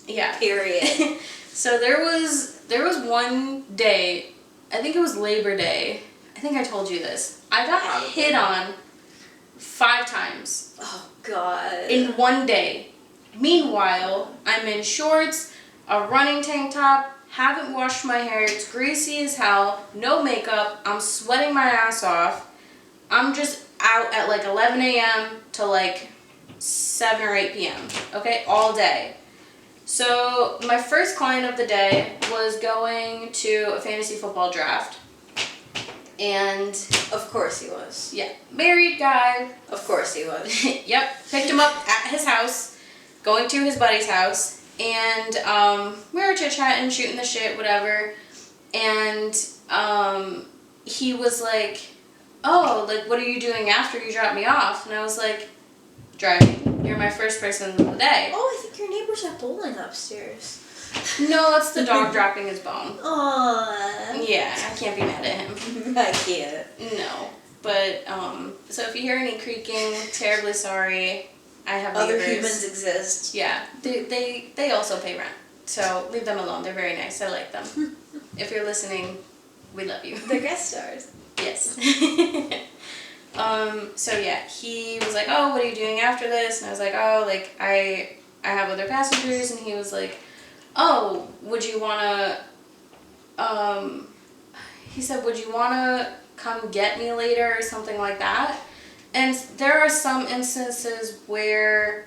Yeah. Period. So there was one day, I think it was Labor Day. I think I told you this. I got hit on 5 times. Oh, God. In one day. Meanwhile, I'm in shorts, a running tank top, haven't washed my hair, it's greasy as hell, no makeup, I'm sweating my ass off. I'm just out at like 11 a.m. to like 7 or 8 p.m. Okay, all day. So my first client of the day was going to a fantasy football draft. And of course he was. Yeah, married guy. Of course he was. Yep, picked him up at his house, going to his buddy's house, and we were chit-chatting, shooting the shit, whatever. And he was like, oh, like, what are you doing after you drop me off? And I was like, driving. You're my first person of the day. Oh, I think your neighbors are bowling upstairs. No, it's the dog dropping his bone. Aww. Yeah, I can't be mad at him. I can't. No. But, so if you hear any creaking, terribly sorry. I have neighbors. Other humans exist. Yeah. They also pay rent. So leave them alone. They're very nice. I like them. If you're listening, we love you. They're guest stars. Yes. So yeah, he was like, oh, what are you doing after this? And I was like, oh, like, I have other passengers. And he was like, oh, would you want to, he said, would you want to come get me later or something like that? And there are some instances where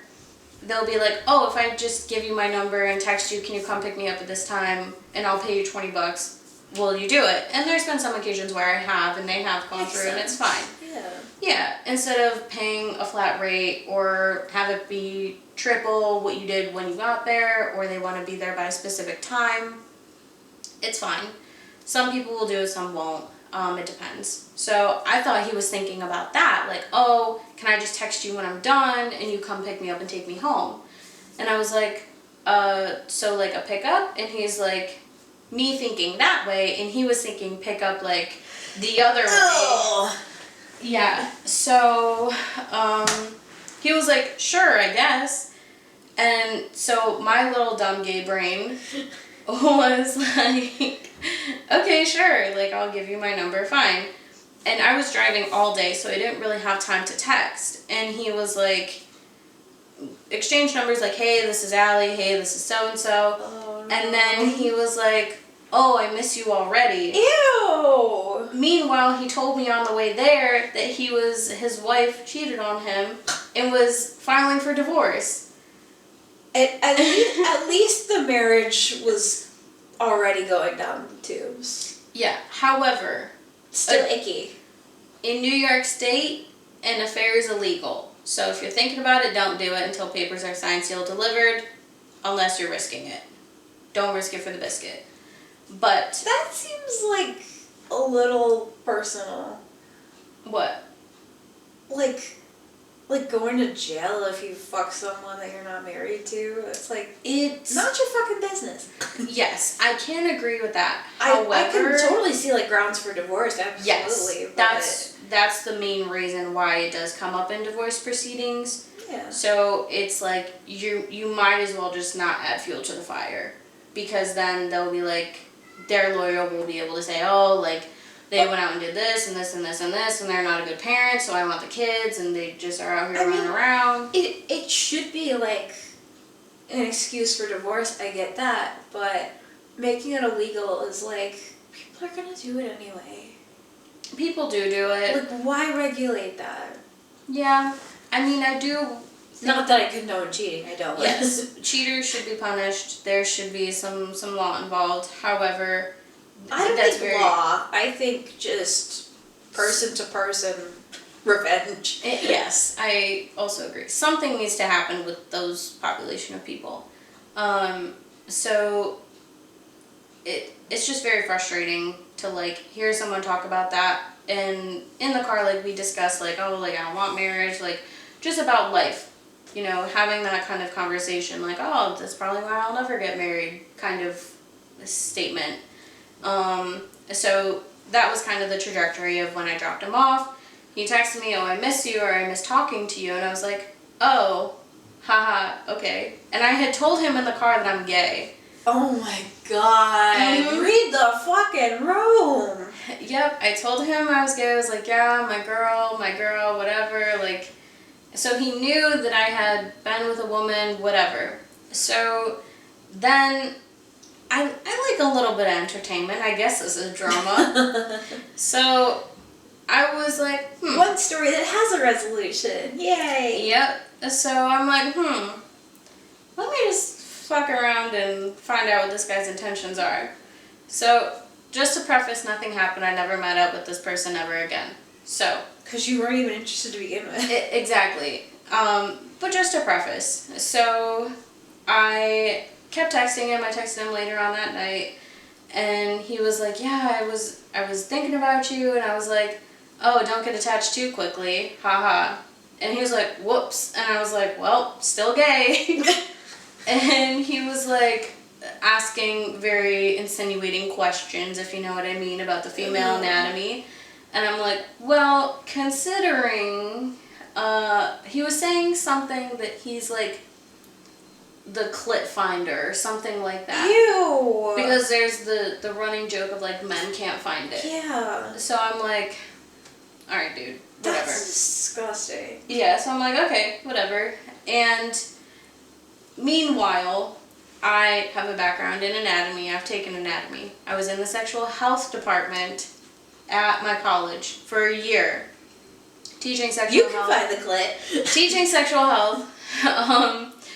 they'll be like, oh, if I just give you my number and text you, can you come pick me up at this time and I'll pay you $20, will you do it? And there's been some occasions where I have and they have gone through and it's fine. Yeah. Yeah, instead of paying a flat rate or have it be triple what you did when you got there, or they want to be there by a specific time, it's fine. Some people will do it, some won't. It depends. So I thought he was thinking about that, like, oh, can I just text you when I'm done and you come pick me up and take me home? And I was like, so like a pickup? And he's like, me thinking that way, and he was thinking pickup like the other way. Yeah, so he was like, sure, I guess. And so my little dumb gay brain was like, okay, sure, like, I'll give you my number, fine. And I was driving all day, so I didn't really have time to text. And he was like, exchange numbers, like, hey, this is Allie, hey, this is so-and-so. Oh, no. And then he was like, oh, I miss you already. Ew! Meanwhile, he told me on the way there that his wife cheated on him and was filing for divorce. At least the marriage was already going down the tubes. Yeah, however, Still icky. in New York State, an affair is illegal. So if you're thinking about it, don't do it until papers are signed, sealed, delivered, unless you're risking it. Don't risk it for the biscuit. But That seems like a little personal. what? Like going to jail if you fuck someone that you're not married to. It's like, It's not your fucking business. Yes, I can agree with that. I However, can totally see like grounds for divorce, absolutely. yes, but that's the main reason why it does come up in divorce proceedings. yeah. So it's like you might as well just not add fuel to the fire, because then they'll be like, their lawyer will be able to say, oh, like, they went out and did this and this and this and this, and they're not a good parent, so I want the kids, and they just are out here running around. It should be like an excuse for divorce, I get that, but making it illegal is like, people are gonna do it anyway. People do it. Like, why regulate that? Yeah, I mean, I do. Not that I condone cheating, I don't. Yes, cheaters should be punished. There should be some law involved. However, I don't that's think law. I think just person to person revenge. Yes, I also agree. Something needs to happen with those population of people. So it's just very frustrating to like hear someone talk about that, and in the car, like, we discuss like, oh, like, I don't want marriage, like, just about life. You know, having that kind of conversation, like, oh, that's probably why I'll never get married, kind of statement. So that was kind of the trajectory of when I dropped him off. He texted me, oh, I miss you, or I miss talking to you, and I was like, oh, haha, okay. And I had told him in the car that I'm gay. Oh my god. Mhm. Read the fucking room. Yep, I told him I was gay. I was like, yeah, my girl, whatever, like. So he knew that I had been with a woman, whatever. So then I like a little bit of entertainment. I guess this is drama. So I was like, One story that has a resolution. Yay. Yep. So I'm like, let me just fuck around and find out what this guy's intentions are. So just to preface, nothing happened. I never met up with this person ever again. So. Because you weren't even interested to begin with. Exactly. But just to preface, so I kept texting him. I texted him later on that night, and he was like, yeah, I was thinking about you, and I was like, oh, don't get attached too quickly, haha. And he was like, whoops. And I was like, well, still gay. And he was like asking very insinuating questions, if you know what I mean, about the female anatomy. And I'm like, well, considering, he was saying something that he's like the clit finder or something like that. Ew! Because there's the running joke of like men can't find it. Yeah. So I'm like, alright dude, whatever. That's disgusting. Yeah, so I'm like, okay, whatever. And meanwhile, I have a background in anatomy. I've taken anatomy. I was in the sexual health department at my college for a year. Teaching sexual health. You can find the clit. Teaching sexual health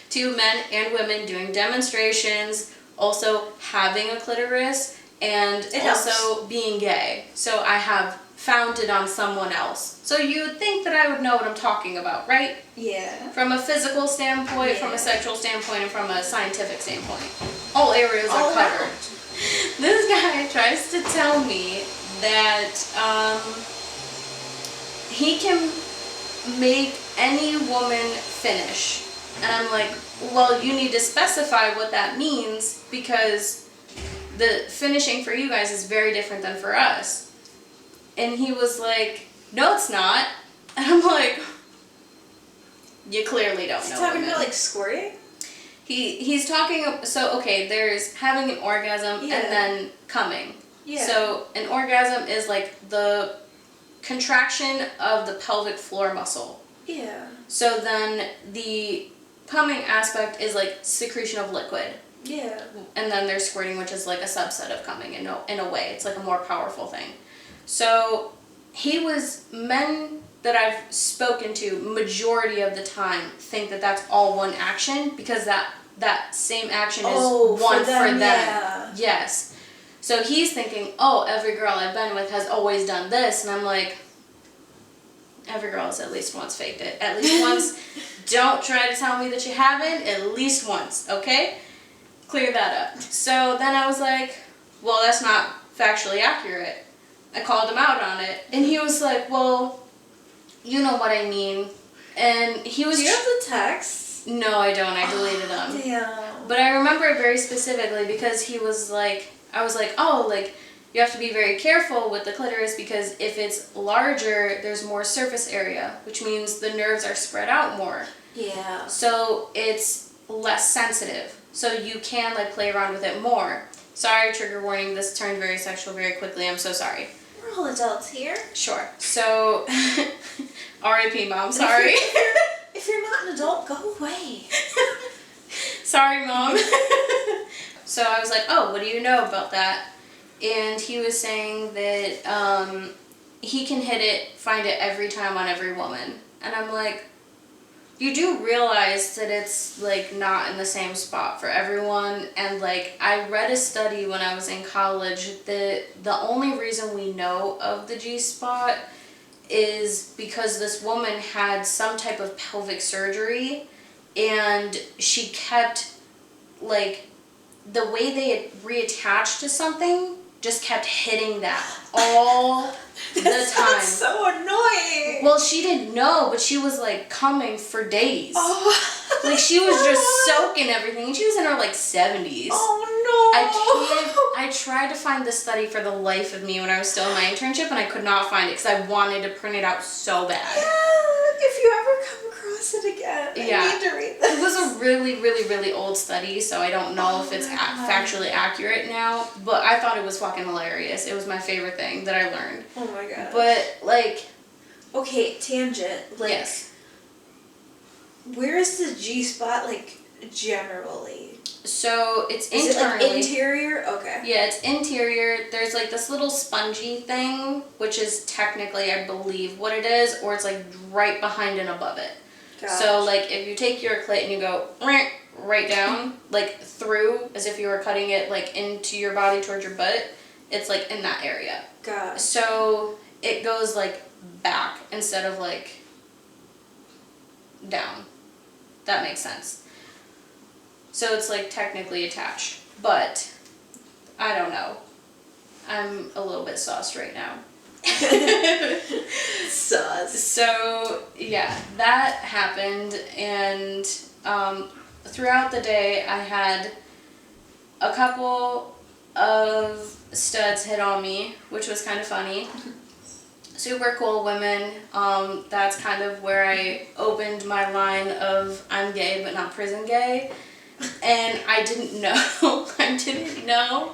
to men and women, doing demonstrations, also having a clitoris, and also being gay. So I have found it on someone else. So you would think that I would know what I'm talking about, right? Yeah. From a physical standpoint, from a sexual standpoint, and from a scientific standpoint. All areas are covered. This guy tries to tell me that he can make any woman finish. And I'm like, well, you need to specify what that means, because the finishing for you guys is very different than for us. And he was like, no, it's not. And I'm like, you clearly don't know. He's talking about like squirting? He's talking, so okay, there's having an orgasm and then coming. Yeah. So an orgasm is like the contraction of the pelvic floor muscle. Yeah. So then the coming aspect is like secretion of liquid. Yeah. And then there's squirting, which is like a subset of coming in a way. It's like a more powerful thing. So men that I've spoken to majority of the time think that that's all one action, because that same action is one for them. Yeah. Yes. So he's thinking, every girl I've been with has always done this. And I'm like, every girl has at least once faked it. At least once. Don't try to tell me that you haven't. At least once, okay? Clear that up. So then I was like, well, that's not factually accurate. I called him out on it. And he was like, well, you know what I mean. And he was... Do you have the texts? No, I don't. I deleted them. Damn. But I remember it very specifically because he was like... I was like, you have to be very careful with the clitoris, because if it's larger, there's more surface area, which means the nerves are spread out more. Yeah. So it's less sensitive. So you can like play around with it more. Sorry, trigger warning, this turned very sexual very quickly. I'm so sorry. We're all adults here. Sure. So, R.I.P. Mom, sorry. If you're not an adult, go away. Sorry, Mom. So I was like, what do you know about that? And he was saying that he can find it every time on every woman. And I'm like, you do realize that it's like not in the same spot for everyone. And like, I read a study when I was in college that the only reason we know of the G-spot is because this woman had some type of pelvic surgery, and she kept like, the way they had reattached to something just kept hitting that all the time. That's so annoying. Well, she didn't know, but she was like coming for days. Oh. Like she was just soaking everything. And she was in her like 70s. Oh no. I tried to find the study for the life of me when I was still in my internship, and I could not find it because I wanted to print it out so bad. Yeah, if you ever come across it again, I need to read this. It was a really, really, really old study, so I don't know if it's factually accurate now, but I thought it was fucking hilarious. It was my favorite thing that I learned. Oh my god. But, like... Okay, tangent. Like, yes. Where is the G-spot, like, generally? So, it's internally. Is it, like, interior? Okay. Yeah, it's interior. There's, like, this little spongy thing, which is technically, I believe, what it is, or it's, like, right behind and above it. Gosh. So, like, if you take your clit and you go right down, like, through, as if you were cutting it, like, into your body towards your butt, it's, like, in that area. Gosh. So, it goes, like, back instead of, like, down. That makes sense. So it's like technically attached, but I don't know. I'm a little bit sauced right now. Sus. So, yeah, that happened, and throughout the day, I had a couple of studs hit on me, which was kind of funny. Super cool women. That's kind of where I opened my line of I'm gay but not prison gay. And I didn't know.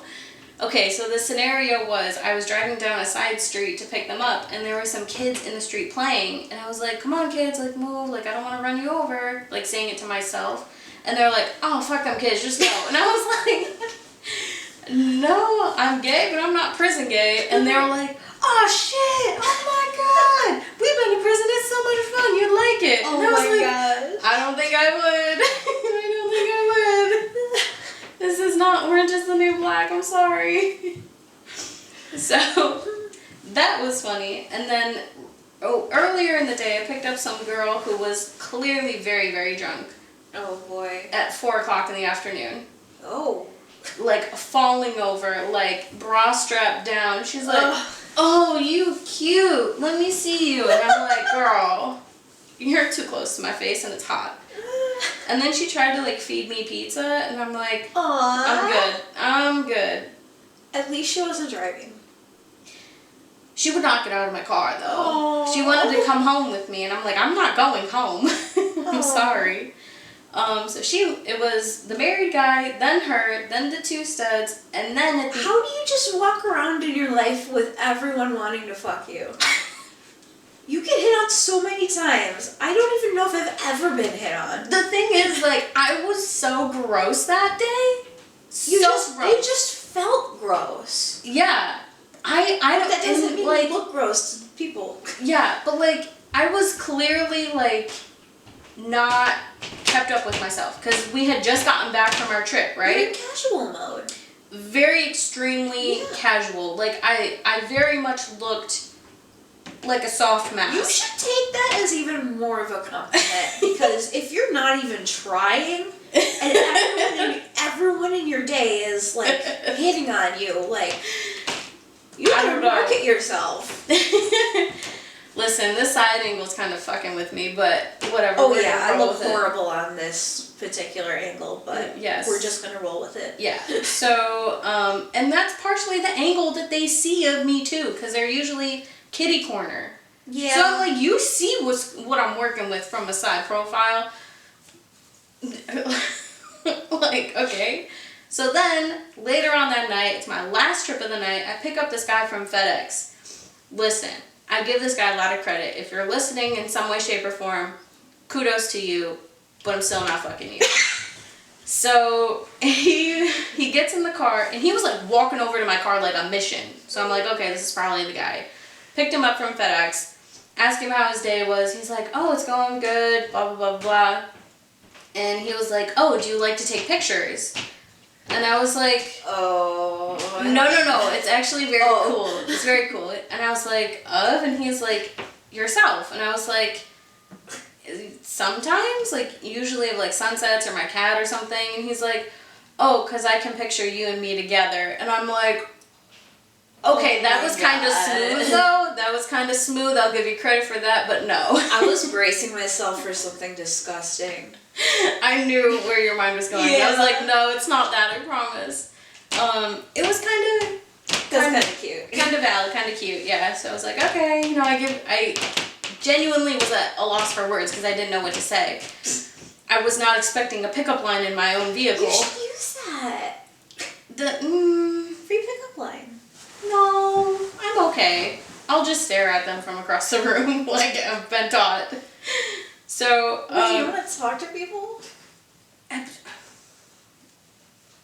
Okay, so the scenario was I was driving down a side street to pick them up, and there were some kids in the street playing, and I was like, come on kids, like move, like I don't want to run you over, like saying it to myself. And they're like, oh fuck them kids, just go. And I was like, no, I'm gay but I'm not prison gay. And they were like, oh shit, oh my god, we've been to prison, it's so much fun, you'd like it. Oh and I was my like, god. I don't think I would. I don't think I would. This is not Orange is the New Black, I'm sorry. So, that was funny. And then, earlier in the day, I picked up some girl who was clearly very, very drunk. Oh boy. At 4 o'clock in the afternoon. Oh. Like, falling over, like, bra strapped down. She's like, oh, you cute, let me see you. And I'm like, girl, you're too close to my face and it's hot. And then she tried to, like, feed me pizza, and I'm like, Aww. I'm good. At least she wasn't driving. She would not get out of my car, though. Aww. She wanted to come home with me, and I'm like, I'm not going home. I'm sorry. So it was the married guy, then her, then the 2 studs, and then at the... How do you just walk around in your life with everyone wanting to fuck you? You get hit on so many times. I don't even know if I've ever been hit on. The thing is, like, I was so gross that day. Gross. It just felt gross. Yeah. I don't... That doesn't mean like, you look gross to people. Yeah, but, like, I was clearly, like, not kept up with myself. Because we had just gotten back from our trip, right? You're in casual mode. Very extremely casual. Like, I very much looked like a soft mouse. You should take that as even more of a compliment, because if you're not even trying, and everyone in your day is like hitting on you, like you gotta market yourself. Listen, this side angle's kind of fucking with me, but whatever. Oh yeah, I look horrible on this particular angle, but yes, we're just gonna roll with it. Yeah. So, and that's partially the angle that they see of me too, because they're usually kitty corner. Yeah. So like you see what I'm working with from a side profile. Like, okay. So then later on that night, it's my last trip of the night, I pick up this guy from FedEx. Listen, I give this guy a lot of credit. If you're listening in some way, shape, or form, kudos to you, but I'm still not fucking you. So he gets in the car, and he was like walking over to my car like a mission. So I'm like, okay, this is probably the guy. Picked him up from FedEx, asked him how his day was. He's like, oh, it's going good, blah, blah, blah, blah. And he was like, oh, do you like to take pictures? And I was like, oh. No, it's actually very cool. It's very cool. And I was like, of? And he's like, yourself. And I was like, sometimes, like, usually of like sunsets or my cat or something. And he's like, oh, because I can picture you and me together. And I'm like, okay, that was kind of smooth, though. That was kind of smooth. I'll give you credit for that, but no. I was bracing myself for something disgusting. I knew where your mind was going. Yeah. I was like, no, it's not that, I promise. It was kind of cute. Kind of valid, kind of cute, yeah. So I was like, okay, you know, I genuinely was at a loss for words because I didn't know what to say. I was not expecting a pickup line in my own vehicle. You should use that. Free pickup line. No, I'm okay. I'll just stare at them from across the room like I've been taught. So, wait, you want to talk to people? I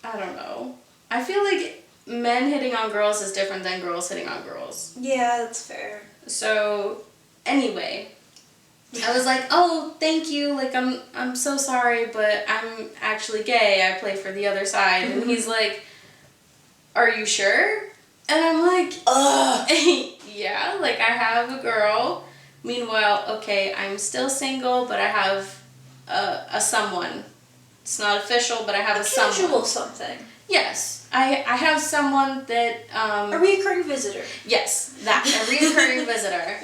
don't know. I feel like men hitting on girls is different than girls hitting on girls. Yeah, that's fair. So, anyway, I was like, oh, thank you, like, I'm so sorry, but I'm actually gay, I play for the other side. And he's like, are you sure? And I'm like, ugh. Yeah, like, I have a girl. Meanwhile, okay, I'm still single, but I have a someone It's not official, but I have a a someone. casual something. Yes. I have someone that... a recurring visitor. Yes, that. A recurring visitor.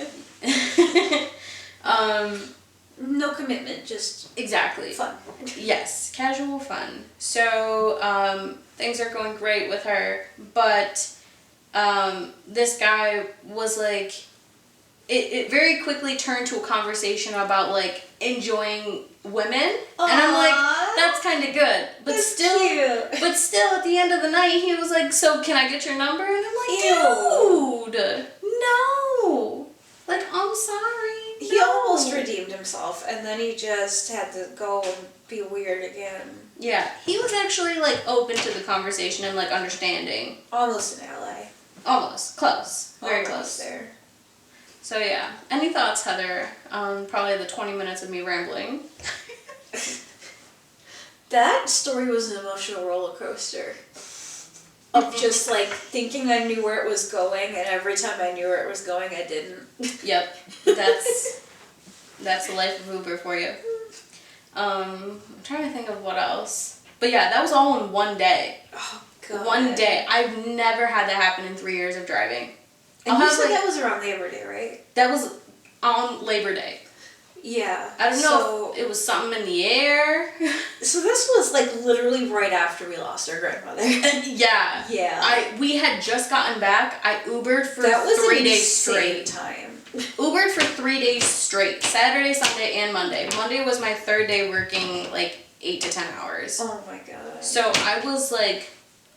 No commitment, just... Exactly. Fun. Yes, casual fun. So, things are going great with her, but this guy was like... It very quickly turned to a conversation about, like, enjoying women. Aww. And I'm like, that's kind of good. But That's still, cute. But still, at the end of the night, he was like, so can I get your number? And I'm like, Ew. dude, no. Like, I'm sorry. He no. almost redeemed himself, and then he just had to go and be weird again. Yeah, he was actually, like, open to the conversation and, like, understanding. Almost an ally. Almost. Close. Very Almost close. there. So, yeah. Any thoughts, Heather, on probably the 20 minutes of me rambling? That story was an emotional roller coaster. Of just, like, thinking I knew where it was going, and every time I knew where it was going, I didn't. Yep. That's the life of Uber for you. I'm trying to think of what else. But yeah, that was all in one day. Oh, God. One day. I've never had that happen in 3 years of driving. And you said that was around Labor Day, right? That was on Labor Day. Yeah. I don't know if it was something in the air. So this was, like, literally right after we lost our grandmother. Yeah. Yeah. We had just gotten back. I Ubered for that was 3 days straight. Time. Ubered for 3 days straight. Saturday, Sunday, and Monday. Monday was my third day working, like, 8 to 10 hours. Oh, my God. So I was, like,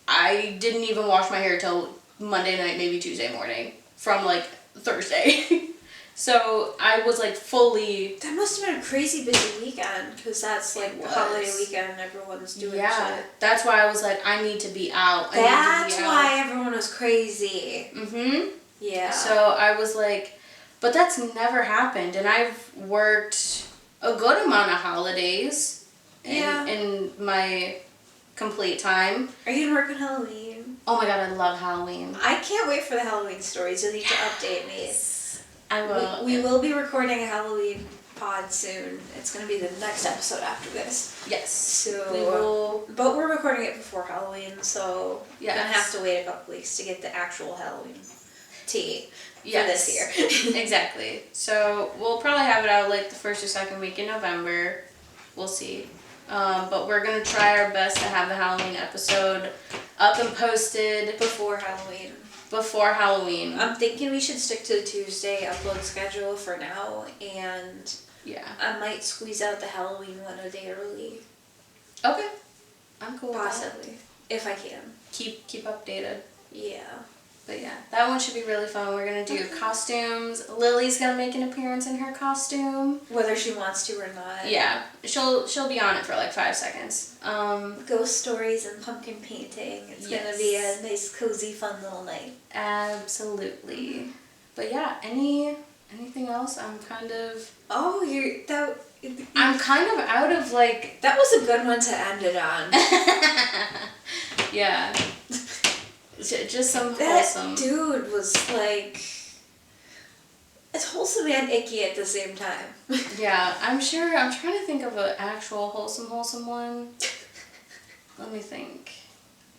I didn't even wash my hair till Monday night, maybe Tuesday morning. From, like, Thursday. So I was, like, fully... That must have been a crazy busy weekend, because that's, like, the holiday weekend and everyone's doing shit. That's why I was like, I need to be out. That's why everyone was crazy. Mm-hmm. Yeah. So I was like, but that's never happened. And I've worked a good amount of holidays in my complete time. Are you going to work on Halloween? Oh, my God, I love Halloween. I can't wait for the Halloween stories. You'll need to update me. I will. We will be recording a Halloween pod soon. It's going to be the next episode after this. Yes. So we will. But we're recording it before Halloween, so yes. We're going to have to wait a couple weeks to get the actual Halloween tea for this year. Exactly. So we'll probably have it out like the first or second week in November. We'll see. But we're going to try our best to have the Halloween episode up and posted before Halloween. I'm thinking we should stick to the Tuesday upload schedule for now, and I might squeeze out the Halloween one a day early. Okay. I'm cool with possibly, if I can. Keep updated. Yeah. But yeah, that one should be really fun. We're going to do costumes. Lily's going to make an appearance in her costume. Whether she wants to or not. Yeah. She'll be on it for like 5 seconds. Ghost stories and pumpkin painting. It's going to be a nice, cozy, fun little night. Absolutely. But yeah, anything else? I'm kind of... Oh, I'm kind of out of like... That was a good one to end it on. Yeah. Just some That wholesome. dude was like... It's wholesome and icky at the same time. Yeah, I'm sure. I'm trying to think of an actual wholesome one. Let me think.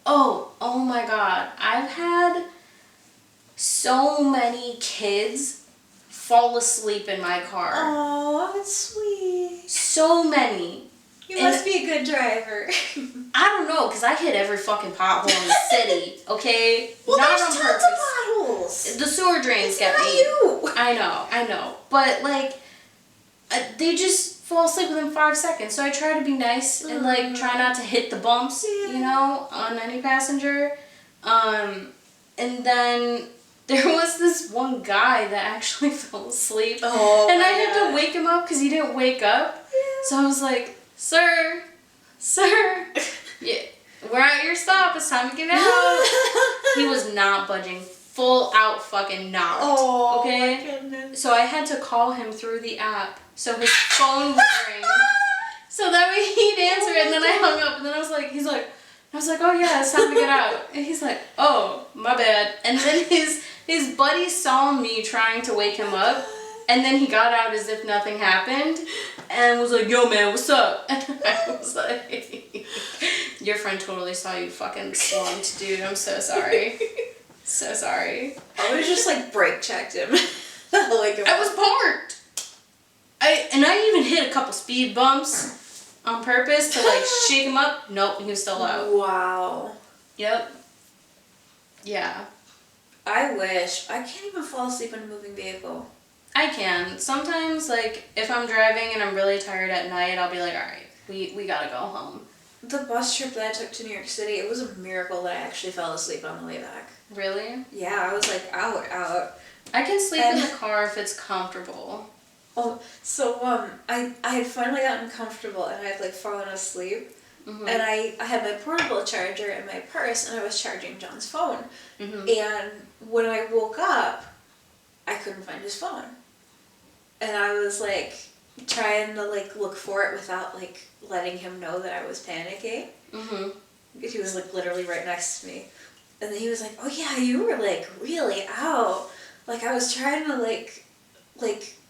Oh my God. I've had so many kids fall asleep in my car. Oh, that's sweet. So many. You must be a good driver. I don't know, because I hit every fucking pothole in the city, okay? Well, not there's on tons purpose. of potholes. The sewer drains get not me. You. I know. But, like, they just fall asleep within 5 seconds. So I try to be nice and, like, try not to hit the bumps, you know, on any passenger. And then there was this one guy that actually fell asleep. Oh, and I had to wake him up because he didn't wake up. Yeah. So I was like, Sir, yeah, we're at your stop. It's time to get out. He was not budging. Full out fucking knocked. Oh, okay? My goodness. So I had to call him through the app so his phone would ring. So that way he'd answer it, and then I hung up, and then I was like, oh yeah, it's time to get out. And he's like, oh, my bad. And then his buddy saw me trying to wake him up. And then he got out as if nothing happened and was like, yo, man, what's up? And I was like, your friend totally saw you fucking slumped, dude. I'm so sorry. So sorry. I would have just, like, brake checked him. I was parked. I even hit a couple speed bumps on purpose to, like, shake him up. Nope, he was still out. Wow. Yep. Yeah. I wish. I can't even fall asleep in a moving vehicle. I can. Sometimes, like, if I'm driving and I'm really tired at night, I'll be like, alright, we gotta go home. The bus trip that I took to New York City, it was a miracle that I actually fell asleep on the way back. Really? Yeah, I was like, out. I can sleep in the car if it's comfortable. Oh, so, I had finally gotten comfortable and I had, like, fallen asleep. Mm-hmm. And I had my portable charger in my purse and I was charging John's phone. Mm-hmm. And when I woke up, I couldn't find his phone. And I was, like, trying to, like, look for it without, like, letting him know that I was panicking. Mm-hmm. He was, like, literally right next to me. And then he was like, oh, yeah, you were, like, really out. Like, I was trying to, like,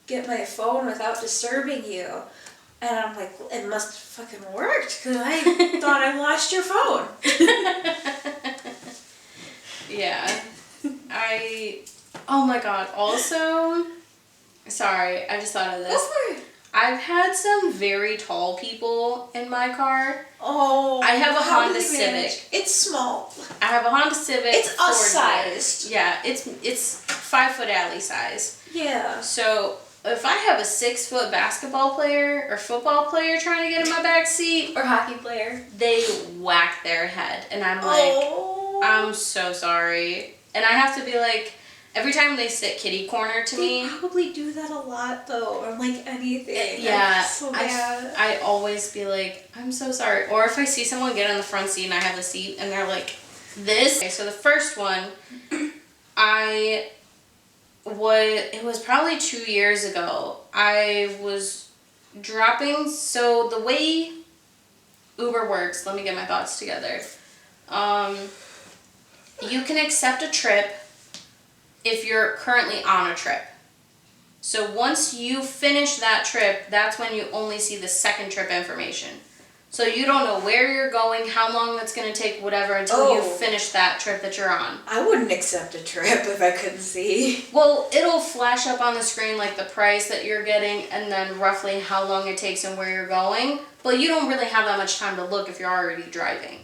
get my phone without disturbing you. And I'm like, well, it must have fucking worked, because I thought I lost your phone. Yeah. Oh my god, also, sorry, I just thought of this. Go for it. I've had some very tall people in my car. Oh. I have a Honda Civic. It's small. I have a Honda Civic. It's us sized. Yeah, it's 5 foot alley size. Yeah. So if I have a 6 foot basketball player or football player trying to get in my back seat, or hockey player, they whack their head, and I'm like, I'm so sorry, and I have to be like, every time they sit kitty corner to me. They probably do that a lot though, or like anything. Yeah, so bad. I always be like, I'm so sorry. Or if I see someone get in the front seat and I have the seat and they're like, this. Okay, so the first one, it was probably 2 years ago. I was dropping, so the way Uber works, let me get my thoughts together. You can accept a trip if you're currently on a trip. So once you finish that trip, that's when you only see the second trip information. So you don't know where you're going, how long that's going to take, whatever, until you finish that trip that you're on. I wouldn't accept a trip if I couldn't see. Well, it'll flash up on the screen like the price that you're getting and then roughly how long it takes and where you're going. But you don't really have that much time to look if you're already driving.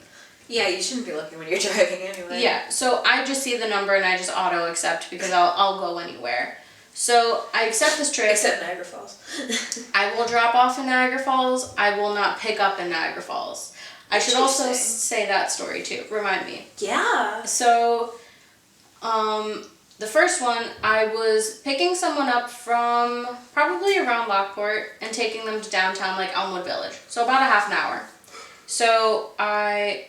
Yeah, you shouldn't be looking when you're driving anyway. Yeah, so I just see the number and I just auto accept because I'll go anywhere. So I accept this trip. Except Niagara Falls. I will drop off in Niagara Falls. I will not pick up in Niagara Falls. I should also say that story too. Remind me. Yeah. So, the first one, I was picking someone up from probably around Lockport and taking them to downtown, like Elmwood Village. So about a half an hour. So I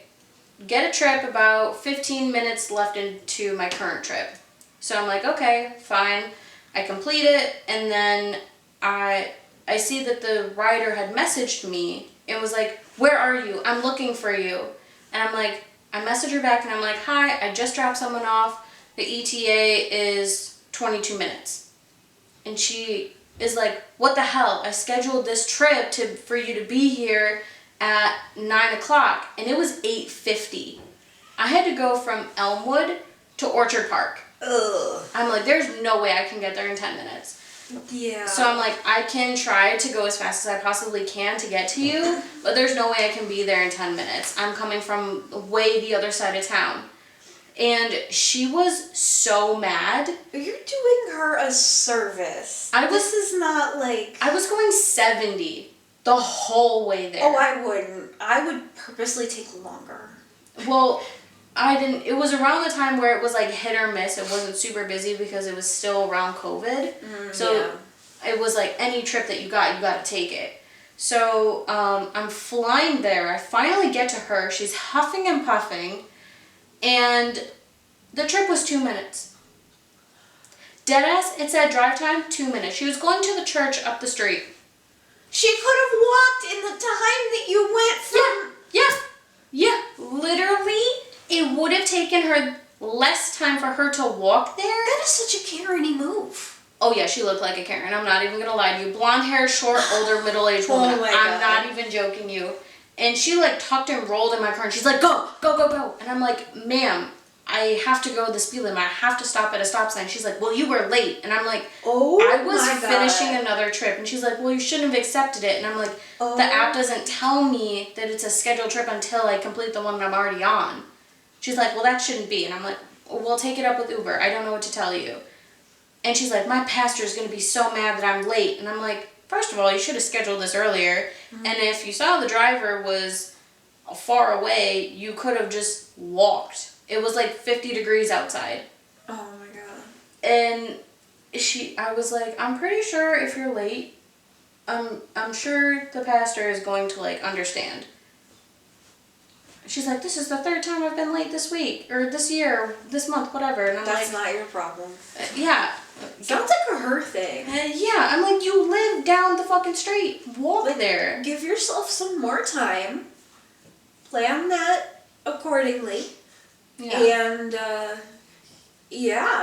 get a trip about 15 minutes left into my current trip. So I'm like, okay, fine. I complete it, and then I see that the rider had messaged me and was like, where are you? I'm looking for you. And I'm like, I message her back and I'm like, hi, I just dropped someone off. The ETA is 22 minutes. And she is like, what the hell? I scheduled this trip for you to be here at 9 o'clock, and it was 8:50. I had to go from Elmwood to Orchard Park. Ugh. I'm like, there's no way I can get there in 10 minutes. Yeah. So I'm like, I can try to go as fast as I possibly can to get to you, but there's no way I can be there in 10 minutes. I'm coming from way the other side of town. And she was so mad. You're doing her a service. This is not like... I was going 70 the whole way there. Oh, I wouldn't. I would purposely take longer. Well, I didn't. It was around the time where it was like hit or miss. It wasn't super busy because it was still around COVID. It was like any trip that you got to take it. So I'm flying there. I finally get to her. She's huffing and puffing. And the trip was 2 minutes. Deadass, it said drive time, 2 minutes. She was going to the church up the street. She could have walked in the time that you went from... Yeah. Literally, it would have taken her less time for her to walk there. That is such a Karen-y move. Oh yeah, she looked like a Karen. I'm not even gonna lie to you. Blonde hair, short, older, middle-aged woman. Oh my I'm God. not even joking you. And she like tucked and rolled in my car and she's like, go, go, go, go. And I'm like, ma'am, I have to go the speed limit. I have to stop at a stop sign. She's like, well, you were late. And I'm like, oh I was my God. finishing another trip. And she's like, well, you shouldn't have accepted it. And I'm like, Oh. the app doesn't tell me that it's a scheduled trip until I complete the one that I'm already on. She's like, well, that shouldn't be. And I'm like, well, take it up with Uber. I don't know what to tell you. And she's like, my pastor's going to be so mad that I'm late. And I'm like, first of all, you should have scheduled this earlier. Mm-hmm. And if you saw the driver was far away, you could have just walked. It was like 50 degrees outside. Oh my God. And I was like, I'm pretty sure if you're late, I'm sure the pastor is going to like understand. She's like, this is the third time I've been late this week, or this year, or this month, whatever. And I'm That's like, not your problem. Yeah. Sounds like a her thing. Yeah, I'm like, you live down the fucking street. Walk like, there. Give yourself some more time. Plan that accordingly. Yeah. And,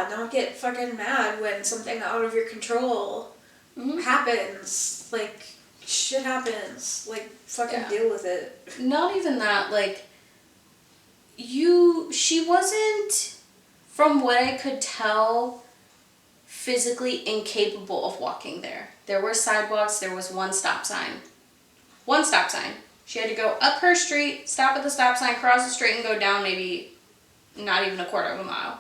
don't get fucking mad when something out of your control happens. Like, shit happens. Like, fucking deal with it. Not even that, like, she wasn't, from what I could tell, physically incapable of walking there. There were sidewalks, there was one stop sign. One stop sign. She had to go up her street, stop at the stop sign, cross the street, and go down maybe not even a quarter of a mile.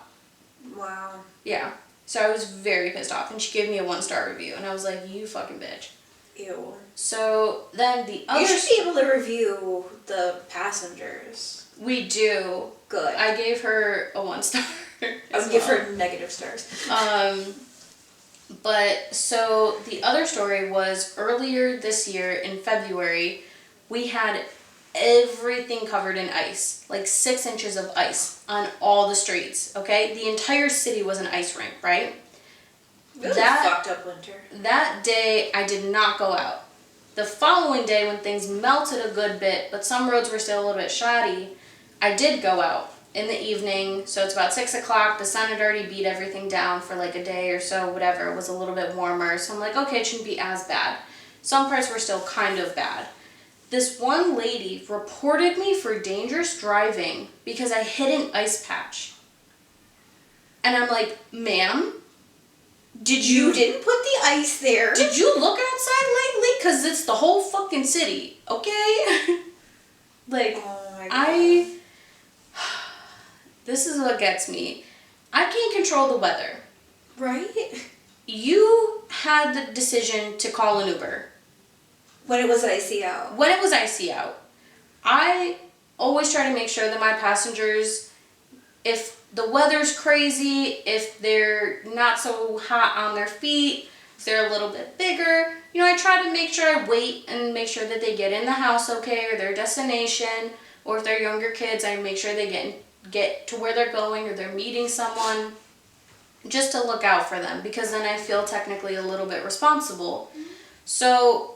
Wow. Yeah. So I was very pissed off, and she gave me a 1-star review, and I was like, you fucking bitch. Ew. So then the other... You should be able to review the passengers. We do. Good. I gave her a 1-star. I'll give her negative stars. But so the other story was earlier this year in February, we had everything covered in ice, like 6 inches of ice on all the streets. Okay, the entire city was an ice rink, right? Really fucked up winter. That day I did not go out. The following day, when things melted a good bit, but some roads were still a little bit shoddy, I did go out in the evening. So it's about 6 o'clock. The sun had already beat everything down for like a day or so, whatever. It was a little bit warmer. So I'm like, okay, it shouldn't be as bad. Some parts were still kind of bad. This one lady reported me for dangerous driving because I hit an ice patch. And I'm like, ma'am, You didn't put the ice there. Did you look outside lately? Because it's the whole fucking city, okay? Like, oh my God. This is what gets me. I can't control the weather. Right? You had the decision to call an Uber. When it was icy out. When it was icy out. I always try to make sure that my passengers, if the weather's crazy, if they're not so hot on their feet, if they're a little bit bigger, I try to make sure I wait and make sure that they get in the house okay, or their destination, or if they're younger kids, I make sure they get to where they're going, or they're meeting someone, just to look out for them, because then I feel technically a little bit responsible. Mm-hmm. So,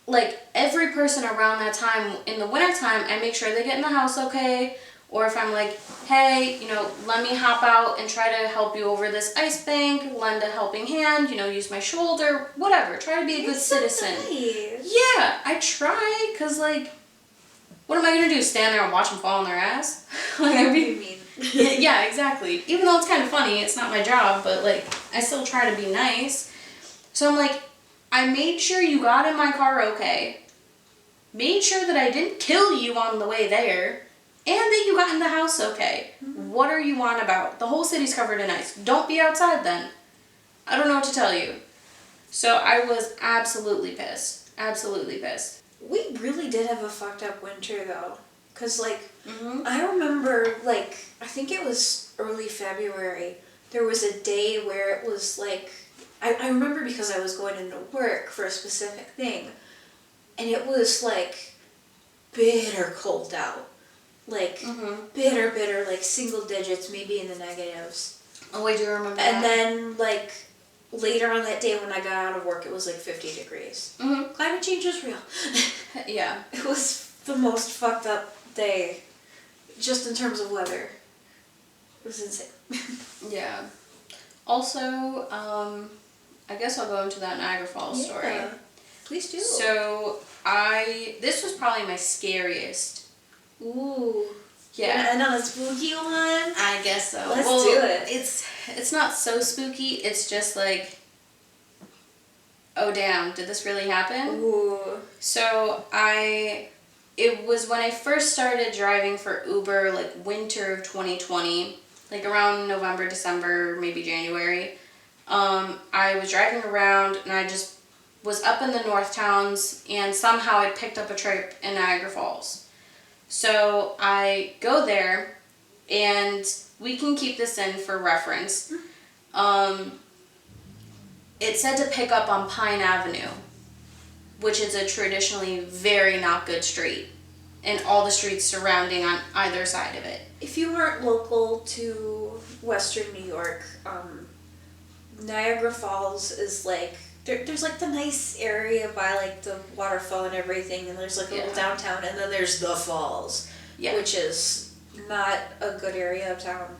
like, every person around that time, in the wintertime, I make sure they get in the house okay. Or if I'm like, hey, let me hop out and try to help you over this ice bank, lend a helping hand, use my shoulder, whatever. Try to be a good citizen. Nice. Yeah, I try, because, like, what am I going to do, stand there and watch them fall on their ass? Like, What do you mean? Yeah, exactly. Even though it's kind of funny, it's not my job, but, like, I still try to be nice. So I'm like, I made sure you got in my car okay, made sure that I didn't kill you on the way there, and that you got in the house okay. Mm-hmm. What are you on about? The whole city's covered in ice. Don't be outside then. I don't know what to tell you. So I was absolutely pissed. Absolutely pissed. We really did have a fucked up winter though. Because I remember I think it was early February, there was a day where it was I remember because I was going into work for a specific thing. And it was bitter cold out. Bitter, single digits, maybe in the negatives. Oh, I do remember and that. And then, later on that day when I got out of work, it was 50 degrees. Mm-hmm. Climate change is real. Yeah. It was the most fucked up day, just in terms of weather. It was insane. Yeah. Also, I guess I'll go into that Niagara Falls story. Please do. So, this was probably my scariest. Ooh. Yeah. And on a spooky one? I guess so. Let's do it. It's not so spooky, it's just like, oh damn, did this really happen? Ooh. So, it was when I first started driving for Uber, like winter of 2020, like around November, December, maybe January. I was driving around and I just was up in the North Towns and somehow I picked up a trip in Niagara Falls. So I go there and we can keep this in for reference. It said to pick up on Pine Avenue, which is a traditionally very not good street, and all the streets surrounding on either side of it. If you aren't local to Western New York, Niagara Falls is like, there's like the nice area by like the waterfall and everything, and there's like a little downtown, and then there's the falls, which is not a good area of town.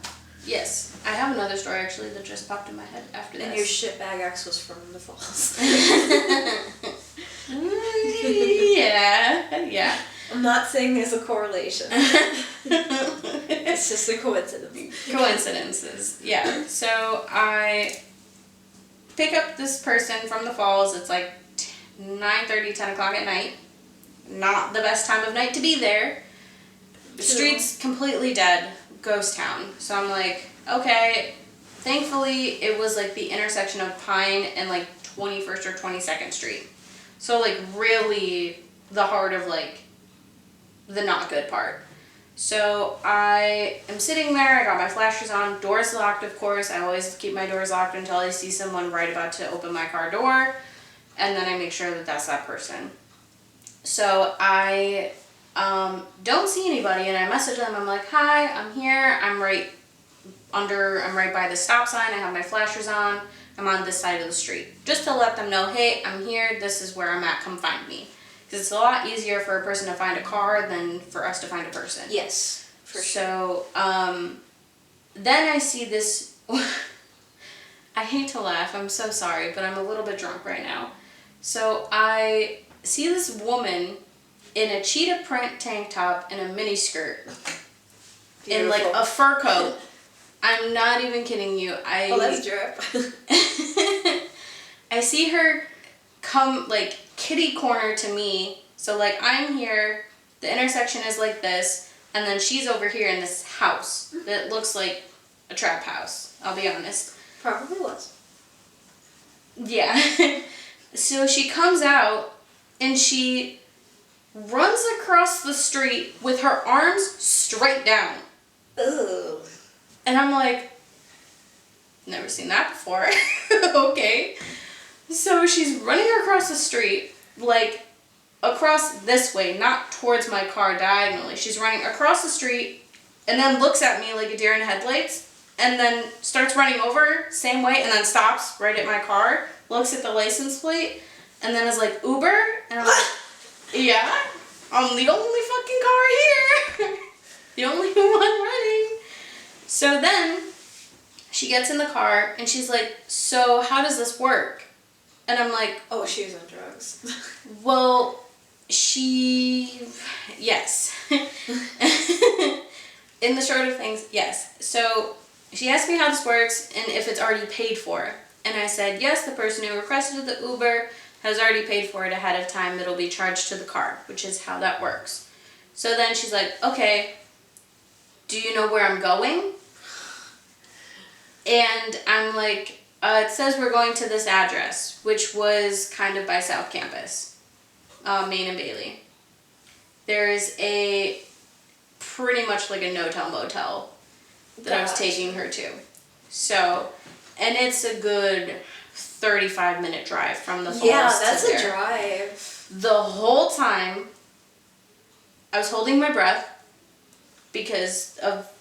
Yes. I have another story actually that just popped in my head after this. And your shitbag ex was from the falls. Yeah. I'm not saying there's a correlation. It's just a coincidence. Coincidences, yeah. So I pick up this person from the falls. It's like 9:30, 10 o'clock at night. Not the best time of night to be there. The street's completely dead. Ghost town. So I'm like, okay. Thankfully, it was like the intersection of Pine and like 21st or 22nd Street. So like really the heart of like the not good part. So I am sitting there, I got my flashers on, doors locked of course. I always keep my doors locked until I see someone right about to open my car door, and then I make sure that that's that person. So I don't see anybody, and I message them, I'm like, hi, I'm here, I'm right by the stop sign, I have my flashers on, I'm on this side of the street. Just to let them know, hey, I'm here, this is where I'm at, come find me. Because it's a lot easier for a person to find a car than for us to find a person. Yes, for sure. So, then I see this, I hate to laugh, I'm so sorry, but I'm a little bit drunk right now. So I see this woman in a cheetah print tank top and a mini skirt. And like a fur coat. I'm not even kidding you. That's drip. I see her come like kitty corner to me. So like I'm here, the intersection is like this, and then she's over here in this house that looks like a trap house, I'll be honest. Probably was. Yeah. So she comes out and she runs across the street with her arms straight down. Ugh. And I'm like, never seen that before. Okay. So she's running across the street, like across this way, not towards my car diagonally. She's running across the street and then looks at me like a deer in headlights and then starts running over same way and then stops right at my car, looks at the license plate, and then is like, Uber? And I'm like, yeah, I'm the only fucking car here. The only one running. So then she gets in the car and she's like, so how does this work? And I'm like, oh, she was on drugs. well, yes. In the short of things, yes. So she asked me how this works and if it's already paid for. And I said, yes, the person who requested the Uber has already paid for it ahead of time. It'll be charged to the car, which is how that works. So then she's like, okay, do you know where I'm going? And I'm like, it says we're going to this address, which was kind of by South Campus, Main and Bailey. There is a pretty much like a no-tell motel that I was taking her to. So, and it's a good 35-minute drive from the falls to there. Yeah, that's a drive. The whole time, I was holding my breath because of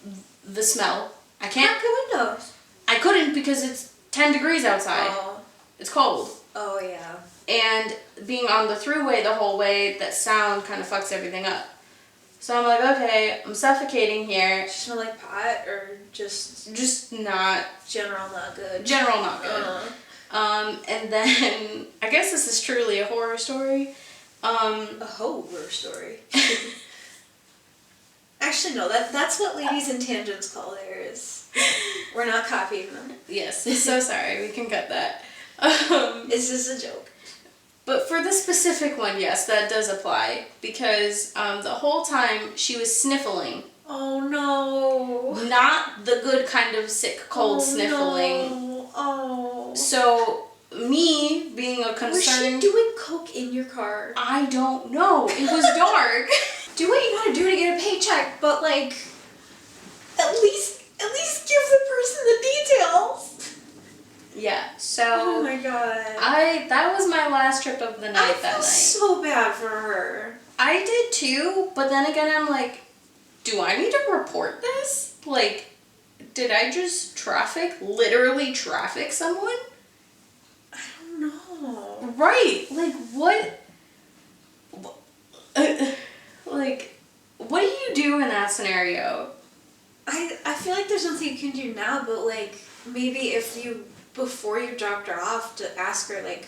the smell. I can't. Crack the windows. I couldn't because it's 10 degrees outside. Oh. It's cold. Oh, yeah. And being on the thruway the whole way, that sound kind of fucks everything up. So I'm like, okay, I'm suffocating here. Does it smell like pot or just not... general not good? General not good. And then, I guess this is truly a horror story. A horror story. Actually, no, that's what Ladies in Tangents call theirs. We're not copying them. Yes, so sorry, we can cut that. It's just a joke. But for the specific one, yes, that does apply. Because the whole time she was sniffling. Oh no. Not the good kind of sick, cold sniffling. No. Oh. So, me being a concerned... Was she doing coke in your car? I don't know. It was dark. Do what you gotta do to get a paycheck, but like, at least give the person the details. Yeah, so... Oh my god. That was my last trip of the night that night. So bad for her. I did too, but then again I'm like, do I need to report this? Like, did I just literally traffic someone? I don't know. Right, like what? Like, what do you do in that scenario? I feel like there's nothing you can do now, but like, maybe before you dropped her off, to ask her like,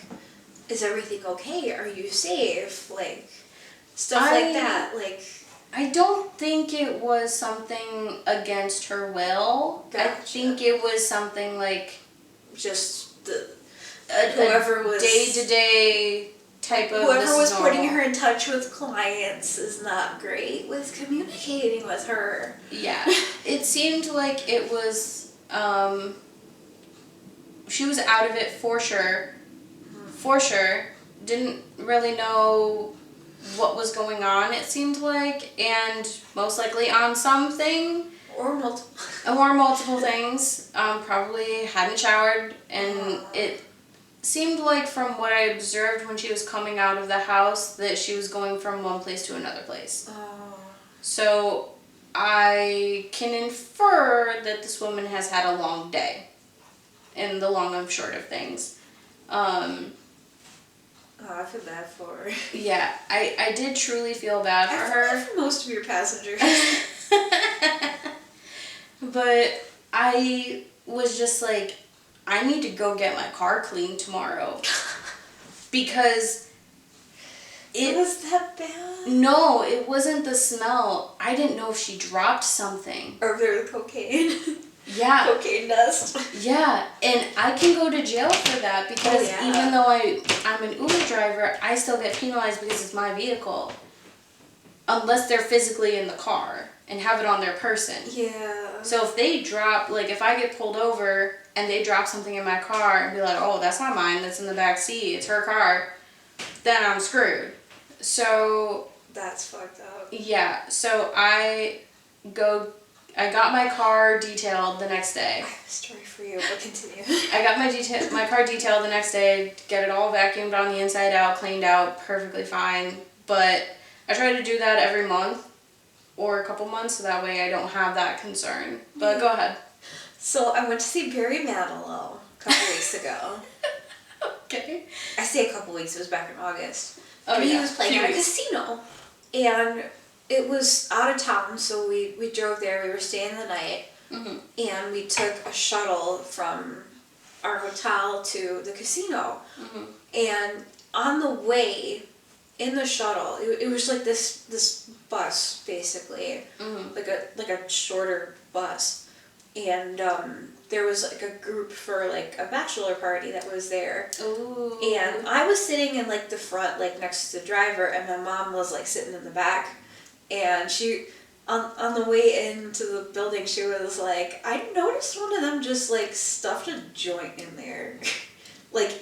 is everything okay? Are you safe? Like, stuff like that. Like, I don't think it was something against her will. Gotcha. I think it was something like just whoever was day-to-day type of... Whoever was putting her in touch with clients is not great with communicating with her. Yeah. It seemed like it was... she was out of it for sure. For sure. Didn't really know what was going on, it seemed like, and most likely on something. Or multiple. Or multiple things. Probably hadn't showered, and it seemed like from what I observed when she was coming out of the house that she was going from one place to another place. Oh. So I can infer that this woman has had a long day, in the long and short of things. I feel bad for her. Yeah, I did truly feel bad for her. I feel bad for most of your passengers. But I was just like, I need to go get my car cleaned tomorrow. Because it was that bad? No, it wasn't the smell. I didn't know if she dropped something. Or there was cocaine. Yeah. Cocaine dust. Yeah, and I can go to jail for that because even though I'm an Uber driver, I still get penalized because it's my vehicle. Unless they're physically in the car and have it on their person. Yeah. So if they drop, like if I get pulled over and they drop something in my car and be like, oh, that's not mine, that's in the back seat, it's her car, then I'm screwed. So... That's fucked up. Yeah, so I got my car detailed the next day. I have a story for you, but continue. I got my car detailed the next day, get it all vacuumed on the inside out, cleaned out, perfectly fine. But I try to do that every month or a couple months so that way I don't have that concern. But go ahead. So I went to see Barry Manilow a couple weeks ago. Okay. I say a couple weeks, it was back in August. Oh, and yeah. he was playing at a casino. And it was out of town, so we drove there, we were staying the night, and we took a shuttle from our hotel to the casino. And on the way in the shuttle, it was like this bus, basically, like a shorter bus, and there was like a group for like a bachelor party that was there. Ooh. And I was sitting in like the front, like next to the driver, and my mom was like sitting in the back. And she, on the way into the building, she was like, I noticed one of them just like stuffed a joint in there,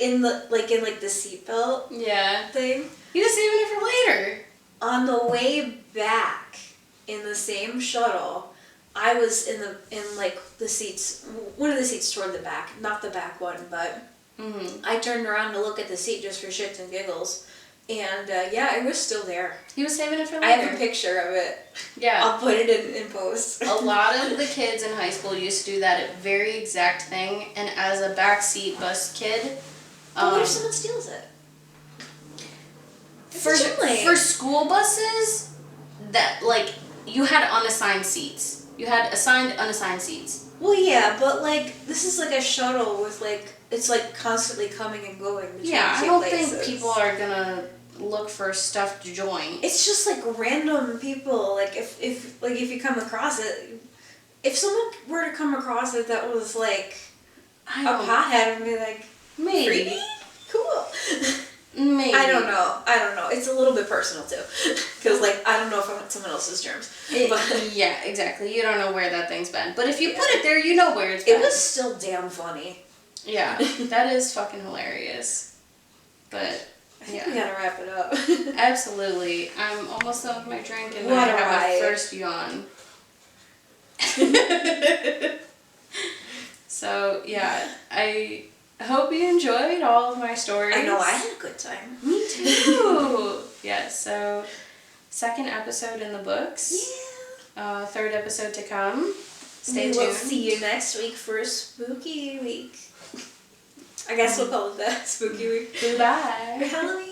in the seatbelt. Yeah. Thing. You was saving it for later. On the way back, in the same shuttle, I was in the seats, one of the seats toward the back, not the back one, but I turned around to look at the seat just for shits and giggles. And, it was still there. He was saving it for later. I have a picture of it. Yeah. I'll put it in post. A lot of the kids in high school used to do that very exact thing. And as a backseat bus kid... But what if someone steals it? For school buses, that, you had unassigned seats. You had assigned, unassigned seats. Well, yeah, but like this is like a shuttle with like it's like constantly coming and going between I two don't places. think people are gonna look for stuffed joints. It's just like random people. Like if you come across it, if someone were to come across it that was like a pothead and be like, maybe freaky? Cool. Maybe. I don't know. It's a little bit personal too, because like I don't know if I want someone else's germs. Yeah, exactly. You don't know where that thing's been, but if you put it there, you know where it's been. It was still damn funny. Yeah, that is fucking hilarious. But I think we gotta wrap it up. Absolutely. I'm almost done with my drink and What I a have riot. my first yawn. So yeah, I hope you enjoyed all of my stories. I know I had a good time. Me too. Yeah, so second episode in the books. Yeah. Third episode to come. Stay tuned. We'll see you next week for a spooky week. I guess we'll call it that, spooky week. Goodbye. For Halloween.